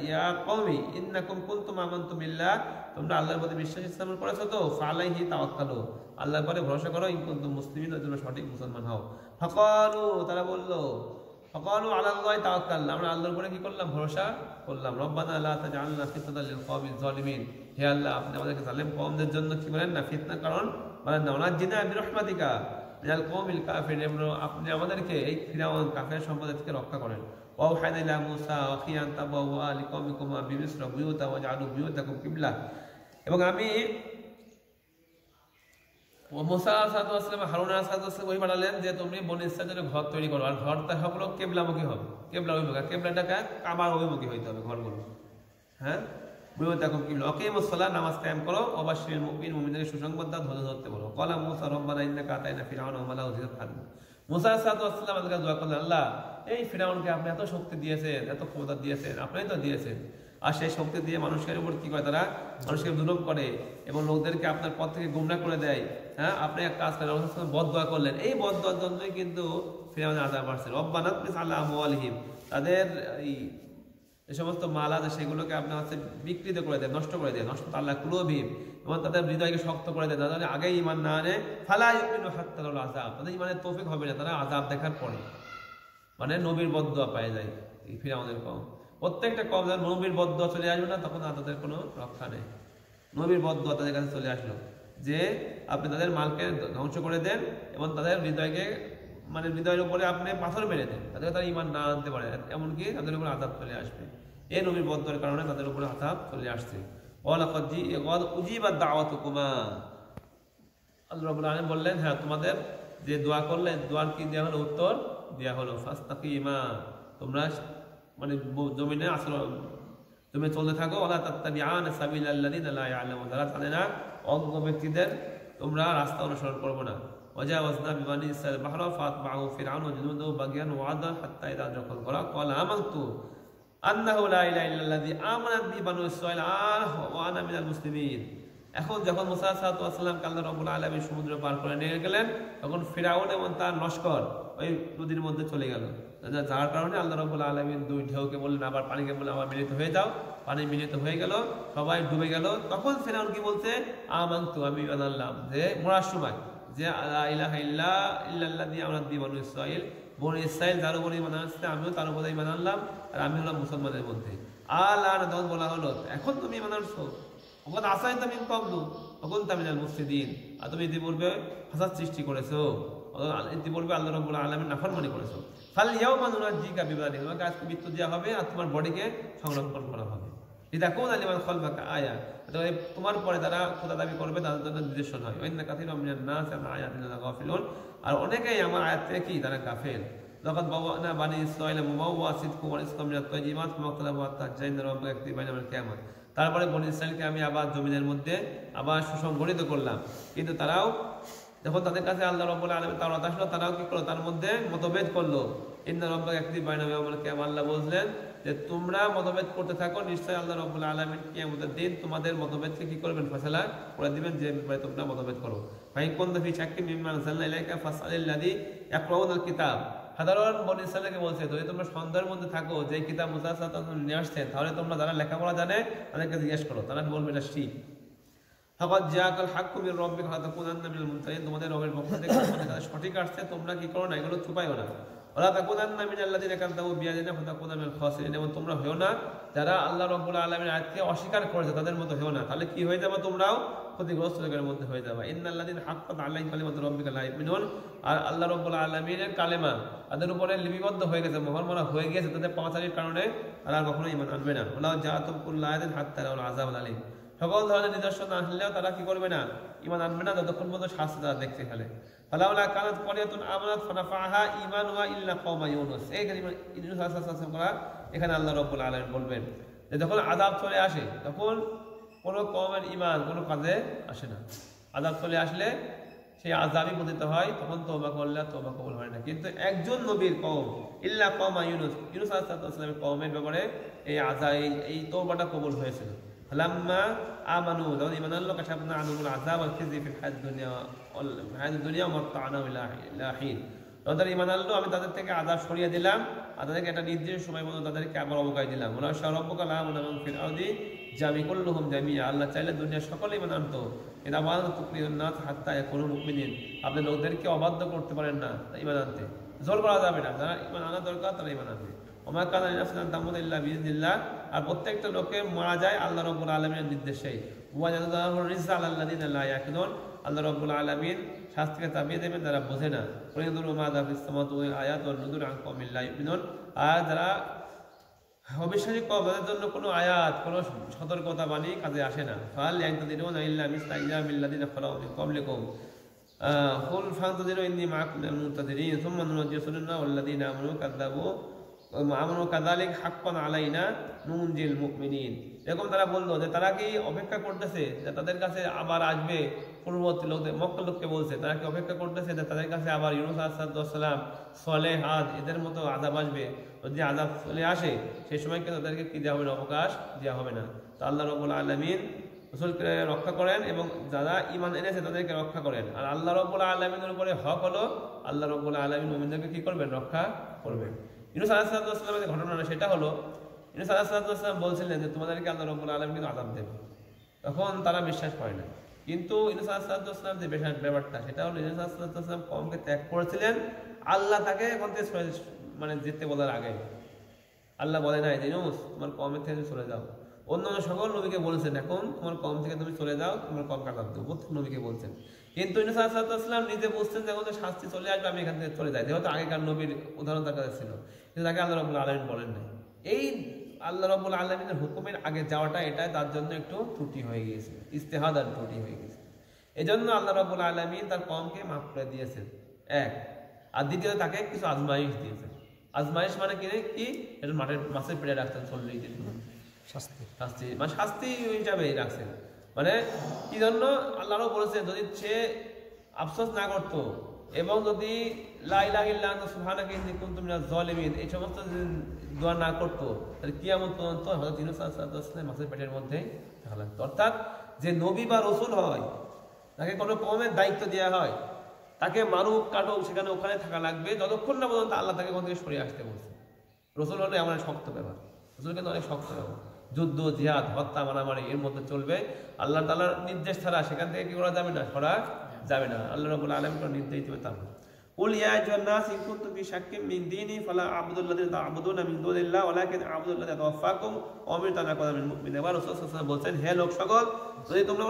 ইয়া কওমি ইন্নাকুম কুনতুম আমানতুম বিল্লাহ, তোমরা আল্লাহর প্রতি বিশ্বাস স্থাপন করেছো তো, ফালাইহি তাওয়াক্কালু, আল্লাহর উপরে ভরসা করো, ইন কুনতুম মুসলিমিন, তোমরা সঠিক মুসলমান হও। ফাকালু, তারা বলল ফাকালু আলাল্লাহি তাওয়াক্কালনা, আমরা আল্লাহর উপরে কি করলাম? ভরসা করলাম। রব্বানা লা তাজআলনা ফিতনাতাল লিল কওমিজ জালিমিন, হে আল্লাহ আপনি আমাদেরকে জালেম কওমদের জন্য কি বলেন না, ফিতনা কারণ মানে না, ওনাজিনা বিরহমাতিকা মিনাল কওমিল কাফিরিন, আপনি আমাদেরকে এই ফিরআউন কাফের সম্প্রদায় থেকে রক্ষা করেন। ওয়া ওয়াহাইনা ইলা মূসা ওয়া আখি আন তাবাওয়া লিকওমিকুমা বিমিসর বুয়ুতা ওয়াজআলু বুয়ুতাকুম কিবলা, এবং আমি মুসা আলাইহিস সালাম হারুন আলাইহিস সালাম ওই বানালেন যে তুমি বনি ইসরাঈলের ঘর তৈরি করো, আর ঘরটা হলো কিবলামুখী হবে, কিবলা অভিমুখী, কিবলাটাকে কাবার অভিমুখী হইতে হবে ঘরগুলো। হ্যাঁ, বুয়ুতাকুম কিবলা আকিমুস সালাত, নামাজ কায়েম করো, ওয়াবাশশিরিল মুমিনিন, মুমিনদেরকে সুসংবাদ দাও, ধৈর্য ধরতে বলো। ক্বালা মূসা রব্বানা ইন্নাকা আতাইনা ফিরআউনা ওয়া মালাহু যিনাতান, মুসা আলাইহিস সালাম আল্লাহকে দোয়া করলেন, আল্লাহ এই ফিরআউনকে আপনি এত শক্তি দিয়েছেন, এত ক্ষমতা দিয়েছেন, আপনি তো দিয়েছেন, আর সেই শক্তি দিয়ে মানুষের উপর কি করে? তারা মানুষকে জুলুম করে এবং লোকদেরকে আপনার পথ থেকে গুমরাহ করে দেয়। হ্যাঁ, আপনি এক কাজ করেন, বদদোয়া করলেন, এই বদদোয়ার জন্যই কিন্তু ফিরআউনের আযাব আসছে। রব্বানা তমিস আলা আমওয়ালিহিম, তাদের এই যে সমস্ত মাল আছে সেগুলোকে আপনার হচ্ছে বিকৃত করে দেয়, নষ্ট করে দেয়, নষ্ট আল্লাহ কুলুবিহিম, এবং তাদের হৃদয়কে শক্ত করে দেয়, তাদের আগে ঈমান না আনে, ফালা ইউমিনু হাত্তা রাউল আযাব, তাদের ঈমানের তৌফিক হবে না তারা আযাব দেখার পরে। মানে নবীর বদদোয়া পায় যায় এই ফিরআউনের কওম। প্রত্যেকটা কওম যখন নবীর বদদোয়া চলে আসবে না, তখন তাদের কোনো রক্ষা নেই। নবীর বদদোয়া তাদের কাছে চলে আসলো যে আপনি তাদের মালকে ধ্বংস করে দেন এবং তাদের হৃদয়কে মানে হৃদয়ের উপরে আপনি পাথর মেরে দেন, তাদের তারা ঈমান না আনতে পারে, এমনকি তাদের উপরে আযাব চলে আসবে। এই নবীর বদদোয়ার কারণে তাদের উপরে আযাব চলে আসছে। ওয়ালাকাদ উজিবাত দাওয়াতুকুমা, আল্লাহ রাব্বুল আলামিন বললেন হ্যাঁ তোমাদের যে দোয়া করলে দোয়ার কি দেওয়া হলো? উত্তর দেওয়া হলো। ফাস্তাকিমা, তোমরা মানে জমিনে আসলে তুমি চলতে থাকো। ওয়ালা তাত্তাবিআনা সাবিলাল্লাযিনা লা ইয়ালামুন, যারা জানে না অজ্ঞ ব্যক্তিদের তোমরা রাস্তা অনুসরণ করবে না। ওয়াজাওয়াজনা বিবানি ইসরাঈল বাহরা ফাতবাউ ফিরআউন ওয়া জুনুদুহু বাগিয়ান ওয়া আদান হাত্তা ইযা দাখাল গরা ক্বালা আমানতু আন্নাহু লা ইলাহা ইল্লাল্লাযী আমানাত বি বানু ইসরাঈল ওয়া আনা মিনাল মুসলিমিন। এখন যখন মুসা সাল্লাল্লাহু আলাইহি আল্লাহ রাব্বুল আলামিন সমুদ্র পার করে নিয়ে গেলেন, তখন ফিরআউন এবং তার লশকর ওই নদীর মধ্যে চলে গেল, যার কারণে আল্লাহ রাব্বুল আলামিন দুই ঢেউকে বললেন, আবার পানিকে বললেন আবার মিলিত হয়ে যাও, পানি মিলিত হয়ে গেল, সবাই ডুবে গেল। তখন ফিরআউন কি বলছে? আমানতু, আমি ঈমান আনলাম, যে মরার সময় যে লা ইলাহা ইল্লাল্লাযী আমানাত বিহি বানু ইসরাঈল, বনি ইসরাঈল যার উপর ঈমান আনছে আমিও তার উপরে ঈমান আনলাম, আর আমি হলাম মুসলমানের মধ্যে। আল্লাহ তখন বলা হলো এখন তুমি ঈমান আনছো, ওখান আসাইতা মিন ক্বাবলু ওয়া কুনতা মিনাল মুফসিদিন, আর তুমি ইতিপূর্বে ফাসাদ সৃষ্টি করেছো, ইতিপূর্বে আল্লাহ রাব্বুল আলামিন নাফরমানি করেছো। ফাল ইয়াউমা নুনাজ্জিকা বিবাদিকা, তোমাকে আজকে মৃত্যু দেওয়া হবে আর তোমার বডিকে সংরক্ষণ করা হবে। লিতাকুনা লিমান খালফাকা আয়া, তোমার পরে যারা খোদা দাবি করবে তাদের জন্য নিদর্শন হয়। ওয়া ইন্না কাসীরাম মিনান নাস আন আয়াতিনা লাগাফিলুন, আর অনেকেই আমার আয়াত থেকে কি তারা গাফেল। লাকাদ বাওয়ানা বানি ইসরাঈলা মুবাওয়া সিদকুম ওয়া রিজকুম মিনাত তাইয়্যিবাত ফামাখতালাফু হাত্তা জাইনা রাব্বুকা ইয়াকদি বাইনাহুম কিয়ামাত। তারপরে বনি ইসরাঈলকে আমি আবার জমিনের মধ্যে আবার সুসংগঠিত করলাম, কিন্তু তারাও যখন তাদের কাছে আল্লাহ রাব্বুল আলামিন তাওরাত আসলো, তারাও কি করলো? তার মধ্যে মতভেদ করলো। ইন্না রাব্বাকা ইয়াকদি বাইনাহুম ইয়াওমাল কিয়ামা, আল্লাহ বললেন যে তোমরা মতভেদ করতে থাকো, নিশ্চয়ই আল্লাহ রাব্বুল আলামিন কিয়ামতের দিন তোমাদের মতভেদকে কি করবেন? ফয়সালা করে দিবেন, যে ব্যাপারে তোমরা মতভেদ করো। ফাইন কুনতা ফি শাক্কিন মিম্মা আনজালনা ইলাইকা ফাসআলিল্লাযী ইয়াকরাউনাল কিতাব, সাধারণ বনি ইসরাঈলকে বলছে যদি তোমরা সন্দেহের মধ্যে থাকো যে কিতাব মুসা সাল্লাল্লাহু নিয়ে আসছেন, তাহলে তোমরা যারা লেখাপড়া জানে তাদেরকে জিজ্ঞেস করো, তারা বলবে এটা ঠিক। ফাকাদ জাআকাল হাক্কু মির রাব্বিকা ফাতাকুনান্না মিনাল মুমতারিন, তোমাদের রবের পক্ষ থেকে তোমাদের কাছে সঠিক আসছে, তোমরা কি করো না, এগুলো ছুপাইও না। ওয়ালা তাকুনান্না মিনাল্লাযিনা কাযযাবু বিআয়াতিনা ফাতাকুনা মিনাল খাসিরিন, এবং তোমরা হও না যারা আল্লাহ রাব্বুল আলামিনের আয়াতকে অস্বীকার করেছে তাদের মতো হও না, তাহলে কি হয়ে যাবে, তোমরাও ক্ষতিগ্রস্ত লোকের মধ্যে হয়ে যাবে। ইন্নাল্লাযিনা হাক্কাত আলাইহিম কালিমাতু রাব্বিকা লা ইউমিনুন, আর আল্লাহ রাব্বুল আলামিনের কালেমা তাদের উপরে লিপিবদ্ধ হয়ে গেছে, মোহর মারা হয়ে গেছে, তাদের পাওয়াচারির কারণে তারা কখনো ঈমান আনবে না। ওয়ালাউ জাআতুম কুল্লু আয়াতিন হাত্তা রাউল আযাবুল আলীম, সকল ধরনের নিদর্শন আসলেও তারা কি করবে না, ঈমান আনবে না যতক্ষণ পর্যন্ত শাস্তি তারা দেখতে ফেলে। ফালাউলা কানাত ক্বরিয়াতুন আমানাত ফানাফাআহা ঈমানুহা ইল্লা কওমা ইউনুস, এই কালিমা ইউনুস আলাইহিস সালাম করা এখানে আল্লাহ রাব্বুল আলামিন বলবেন যে যখন আযাব চলে আসে তখন কোনো কওমের ঈমান কোনো কাজে আসে না। আযাব চলে আসলে সেই আযাবই পতিত হয়, তখন তওবা করলে তওবা কবুল হয় না। কিন্তু একজন নবীর কওম ইল্লা কওমা ইউনুস, ইউনুস আলাইহিস সালামের কওমের ব্যাপারে এই আযাব এই তওবাটা কবুল হয়েছিল। ফালাম্মা আমানু, যখন ঈমান আনলো, কাশাফনা আনহুমুল আযাব ওয়াল খিজি ফিল হায়াতিদ দুনিয়া ওয়া মাত্তা'নাহুম ইলা হিন, যখন তারা ঈমান আনলো আমি তাদের থেকে আযাব সরিয়ে দিলাম আর তাদেরকে একটা নির্দিষ্ট সময় মতো তাদেরকে আবার অবকাশ দিলাম। ওয়া লাউ শাআ রাব্বুকা লা'আমানা মান ফিল আরদি জামিকুল্লুহুম জামিআ, আল্লাহ চাইলে দুনিয়ার সকলেই ঈমান আনতো। কিন্তু আমানত তুকরিহুন নাস হাত্তা ইয়াকুনু মুমিনিন, আপনি লোকদেরকে অবাধ্য করতে পারেন না ঈমান আনতে, জোর করা যাবে না, যারা ঈমান আনা দরকার তারা ঈমান আনবে। ওমা কানা লিনাফসিন আন তামুতা ইল্লা বিইযনিল্লাহ, আর প্রত্যেকটা লোকের মারা যায় আল্লাহ রাব্বুল আলামিনের নির্দেশেই। ওয়া জাযাহু রিজকা আলাল্লাযিনা লা ইয়াকিলুন, আল্লাহ রাব্বুল আলামিন শাস্তিকে চাপিয়ে দেবেন যারা বোঝে না। কুলিনদুরু মাযা ফিস সামাওয়াতি ওয়াল আয়াত ওয়ান নুযুর আন কওমিন লা ইউমিনুন, আর যারা অবিশ্বাসী কওম তাদের জন্য কোনো আয়াত কোনো সতর্কতা বাণী কাজে আসে না। ফাল ইয়ানতাদিরুনা ইল্লা মিসলা আইয়ামিল্লাযিনা খালাউ মিন ক্বাবলিকুম কুল ফান্তাদিরু ইন্নী মাআকুম মিনাল মুনতাদিরিন সুম্মা নুনাজ্জি রাসূলানা ওয়াল্লাযিনা আমানু কাযালিক হাক্কান আলাইনা নুনজিল মুমিনিন। এরকম তারা বললো যে তারা কি অপেক্ষা করতেছে যে তাদের কাছে আবার আসবে, পূর্ববর্তী লোকদের মক্কার লোককে বলছে তারা কি অপেক্ষা করতেছে যে তাদের কাছে আবার ইউনূস আলাইহিস সালাম, সালেহ, আদ এদের মতো আযাব আসবে। যদি আযাব চলে আসে সেই সময় কিন্তু তাদেরকে কি দেওয়া হবে না, অবকাশ দেওয়া হবে না। তো আল্লাহ রাব্বুল আলামিন রাসূলকে রক্ষা করেন এবং যারা ঈমান এনেছে তাদেরকে রক্ষা করেন। আর আল্লাহ রাব্বুল আলামিনের উপরে হক হলো আল্লাহ রাব্বুল আলামিন মুমিনদেরকে কি করবেন, রক্ষা করবেন। ইউনূস আলাইহিস সালামের যে ঘটনা সেটা হলো, ইউনূস আলাইহিস সালাম বলছিলেন যে তোমাদেরকে আল্লাহ রাব্বুল আলামিন কিন্তু আযাব দেবে, তখন তারা বিশ্বাস করে না। কিন্তু ইউনূস আলাইহিস সালাম যে ব্যাপারটা সেটা হলো ইউনূস আলাইহিস সালাম কওমকে ত্যাগ করেছিলেন, আল্লাহ তাকে এখন থেকে মানে যেতে বলার আগে আল্লাহ বলে নাই যে ইউনূস তোমার কওমের থেকে চলে যাও। অন্যান্য সকল নবীকে বলেছেন এখন তোমার কওম থেকে তুমি চলে যাও, তোমার কওমকে আযাব দেব, প্রত্যেক নবীকে বলছেন। কিন্তু ইউনূস আলাইহিস সালাম নিজে বুঝতেন যে এখন শাস্তি চলে আসবে, আমি এখান থেকে চলে যাই, যেহেতু আগেকার নবীর উদাহরণ তার কাছে ছিল, কিন্তু তাকে আল্লাহ রাব্বুল আলামিন বলেন নাই। এই আল্লাহ রাব্বুল আলামিনের হুকুমের আগে যাওয়াটা এটা তার জন্য একটু ত্রুটি হয়ে গিয়েছে, ইজতিহাদ আর ত্রুটি হয়ে গেছে। এজন্য আল্লাহ রাব্বুল আলামিন তার কওমকে মাফ করে দিয়েছেন, এক। আর দ্বিতীয়ত তাকে কিছু আজমাইশ দিয়েছেন। আজমাইশ মানে কি, এটা মাছের পেটে রাখছেন 40 দিন, শাস্তি মানে শাস্তি হিসাবে রাখছেন। মানে কি জন্য আল্লাহও বলেছেন যদি সে আফসোস না করতো এবং যদি লা ইলাহা ইল্লা আনতা সুবহানাকা ইন্নী কুনতু মিনাজ জালিমিন এই সমস্ত দোয়া না করতো, তাহলে কিয়ামত পর্যন্ত হযরত ইউনূস আলাইহিস সালাম মাছের পেটের মধ্যে থাকা লাগতো। অর্থাৎ যে নবী বা রাসূল হয় তাকে কোনো কওমের দায়িত্ব দেওয়া হয়, তাকে মারুক কাটুক সেখানে ওখানে থাকা লাগবে যতক্ষণ না পর্যন্ত আল্লাহ তাকে ওখান থেকে সরিয়ে আসতে বলছে। রাসূল হলো এমন শক্ত ব্যাপার, রাসূল কিন্তু অনেক শক্ত ব্যাপার, যুদ্ধ জিহাদ হত্যা মারামারি এর মধ্যে চলবে, আল্লাহ তাআলার নির্দেশ ছাড়া সেখান থেকে কি করা যাবে না, সরা যাবে না। আল্লাহ রাব্বুল আলামিন কোন নির্দেশ দিবে তা না। কুল ইয়া আইয়ুহান নাস ইন কুনতুম ফি শাক্কিন মিন দীনি ফালা আ'বুদুল্লাযিনা তা'বুদুনা মিন দুনিল্লাহ ওয়ালাকিন আ'বুদুল্লাযিনা তাওয়াফাকুম ওয়া উমিরতু আন আকুনা মিনাল মুমিনিন। রাসূল সাল্লাল্লাহু আলাইহি ওয়াসাল্লাম বলেন, হে লোক সকল, যদি তোমরা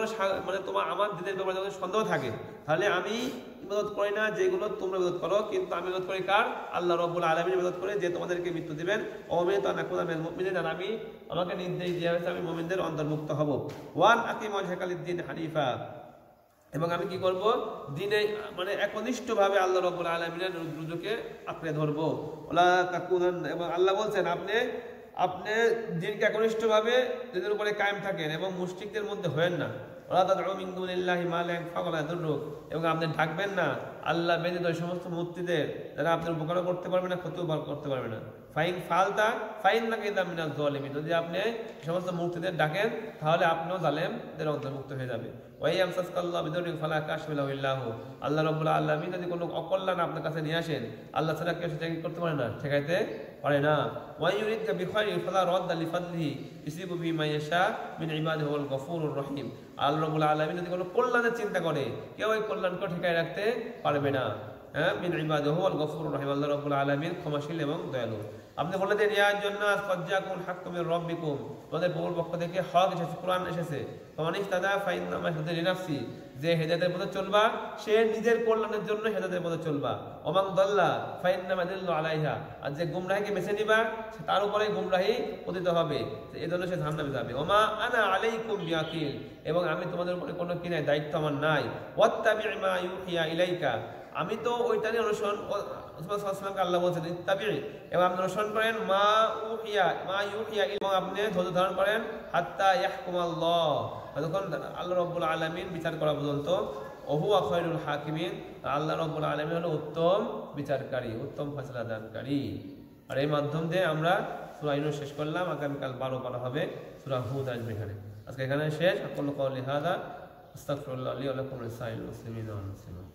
মানে তোমার আমার দ্বীনের ব্যাপারে যদি সন্দেহ থাকে তাহলে আমি ইবাদত করি না যেগুলো তোমরা ইবাদত করো, কিন্তু আমি ইবাদত করি কার, আল্লাহ রাব্বুল আলামিনের ইবাদত করে যে তোমাদেরকে মৃত্যু দিবেন। ওয়া উমিরতু আন আকুনা মিনাল মুমিনিন, আর আমি আমাকে নির্দেশ দেওয়া হয়েছে আমি মুমিনদের অন্তর্ভুক্ত হব। ওয়ান আকিমু ওয়াজহাকা লিদ-দীন হানিফা, এবং আমি কি করব, দিনে মানে একনিষ্ঠভাবে আল্লাহ রাব্বুল আলামিনের রুজুকে আঁকড়ে ধরবো। ওয়ালা তাকুনান, এবং আল্লাহ বলছেন আপনি দিনকে একনিষ্ঠভাবে দিনের উপরে কায়েম থাকেন এবং মুশরিকদের মধ্যে হয়েন না। ওয়ালা তাদউ মিন দুনিল্লাহি মা লা ইয়ানফা'ু ওয়া লা ইয়াদুররুক, এবং আপনি ডাকবেন না আল্লাহ ব্যতীত ওই সমস্ত মূর্তিদের যারা আপনার উপকারও করতে পারবে না ক্ষতিও করতে পারবে না। ফাইন ফালতা ফাইন্নাকা ইযা মিনাজ জালিমিন, যদি আপনি সমস্ত মূর্তিদের ডাকেন তাহলে আপনিও জালেমদের অন্তর্ভুক্ত হয়ে যাবে। ওয়া ইয়ামসাসকাল্লাহু বিদুররিন ফালা কাশিফা লাহু ইল্লা হু, আল্লাহ রাব্বুল আলামিন যদি কোনো অকল্যাণ আপনার কাছে নিয়ে আসেন আল্লাহ ছাড়া কেউ সেটা করতে পারে না, ঠেকাইতে পারে না। ওয়া ইউরিদকা বিখাইরিন ফালা রাদ্দা লিফাদলিহি ইউসিবু বিহি মা ইয়াশা মিন ইবাদিহি ওয়াল গফুরুর রহিম। আল্লাহ রাব্বুল আলামিন যদি কোনো কল্যাণের চিন্তা করে কেউ ওই কল্যাণকে ঠেকায় রাখতে পারবে না। মিন ইবাদিহি ওয়াল গফুরুর রহিম, আল্লাহ রাব্বুল আলামিন ক্ষমাশীল এবং দয়ালু। আপনি বলে দেন ইয়া আইয়ুহান-নাস ক্বাদ জাআকুমুল হাক্কু মির রাব্বিকুম, তোমাদের প্রভুর পক্ষ থেকে হক এসেছে, কোরআন এসেছে। ফামান ইহতাদা ফাইন্নামা ইয়াহতাদি লিনাফসি, যে হেদায়েতের পথে চলবা সে নিজের কল্যাণের জন্য হেদায়েতের পথে চলবা। ওয়া মান দাল্লা ফাইন্নামা ইয়াদিল্লু আলাইহা, আর যে গুমরাহিকে বেছে নিবা সে তার উপরেই গুমরাহি পতিত হবে, এজন্য সে জাহান্নামে যাবে। ওয়া মা আনা আলাইকুম বিওয়াকিল, এবং আমি তোমাদের উপরে কোনো কি নাই, দায়িত্ব আমার নাই। ওয়াত্তাবি' মা ইউহিয়া ইলাইকা, আমি তো ওইটারই অনুসরণ, রাসূল সাল্লাল্লাহু আলাইহি ওয়াসাল্লামকে আল্লাহ বলেছেন ইত্তাবি', এবং আপনি অনুসরণ করেন মা ইউহিয়া, এবং আপনি ধৈর্য ধারণ করেন হাত্তা ইয়াহকুমাল্লাহ, যতক্ষণ আল্লাহ রাব্বুল আলামিন বিচার করা পর্যন্ত। ওহুয়া খায়রুল হাকিমিন, আল্লাহ রাব্বুল আলামিন হলো উত্তম বিচারকারী, উত্তম ফয়সালা দানকারী। আর এই মাধ্যম দিয়ে আমরা সূরা ইউনূস শেষ করলাম। আগামীকাল 12 পড়া হবে, সূরা হুদ আসবে এখানে। আজকে এখানে শেষ। আকুলু কওলি হাযা আস্তাগফিরুল্লাহ লি ওয়া লাকুম ওয়া লিসাইরিল মুসলিমিনা ওয়াল মুসলিমাত।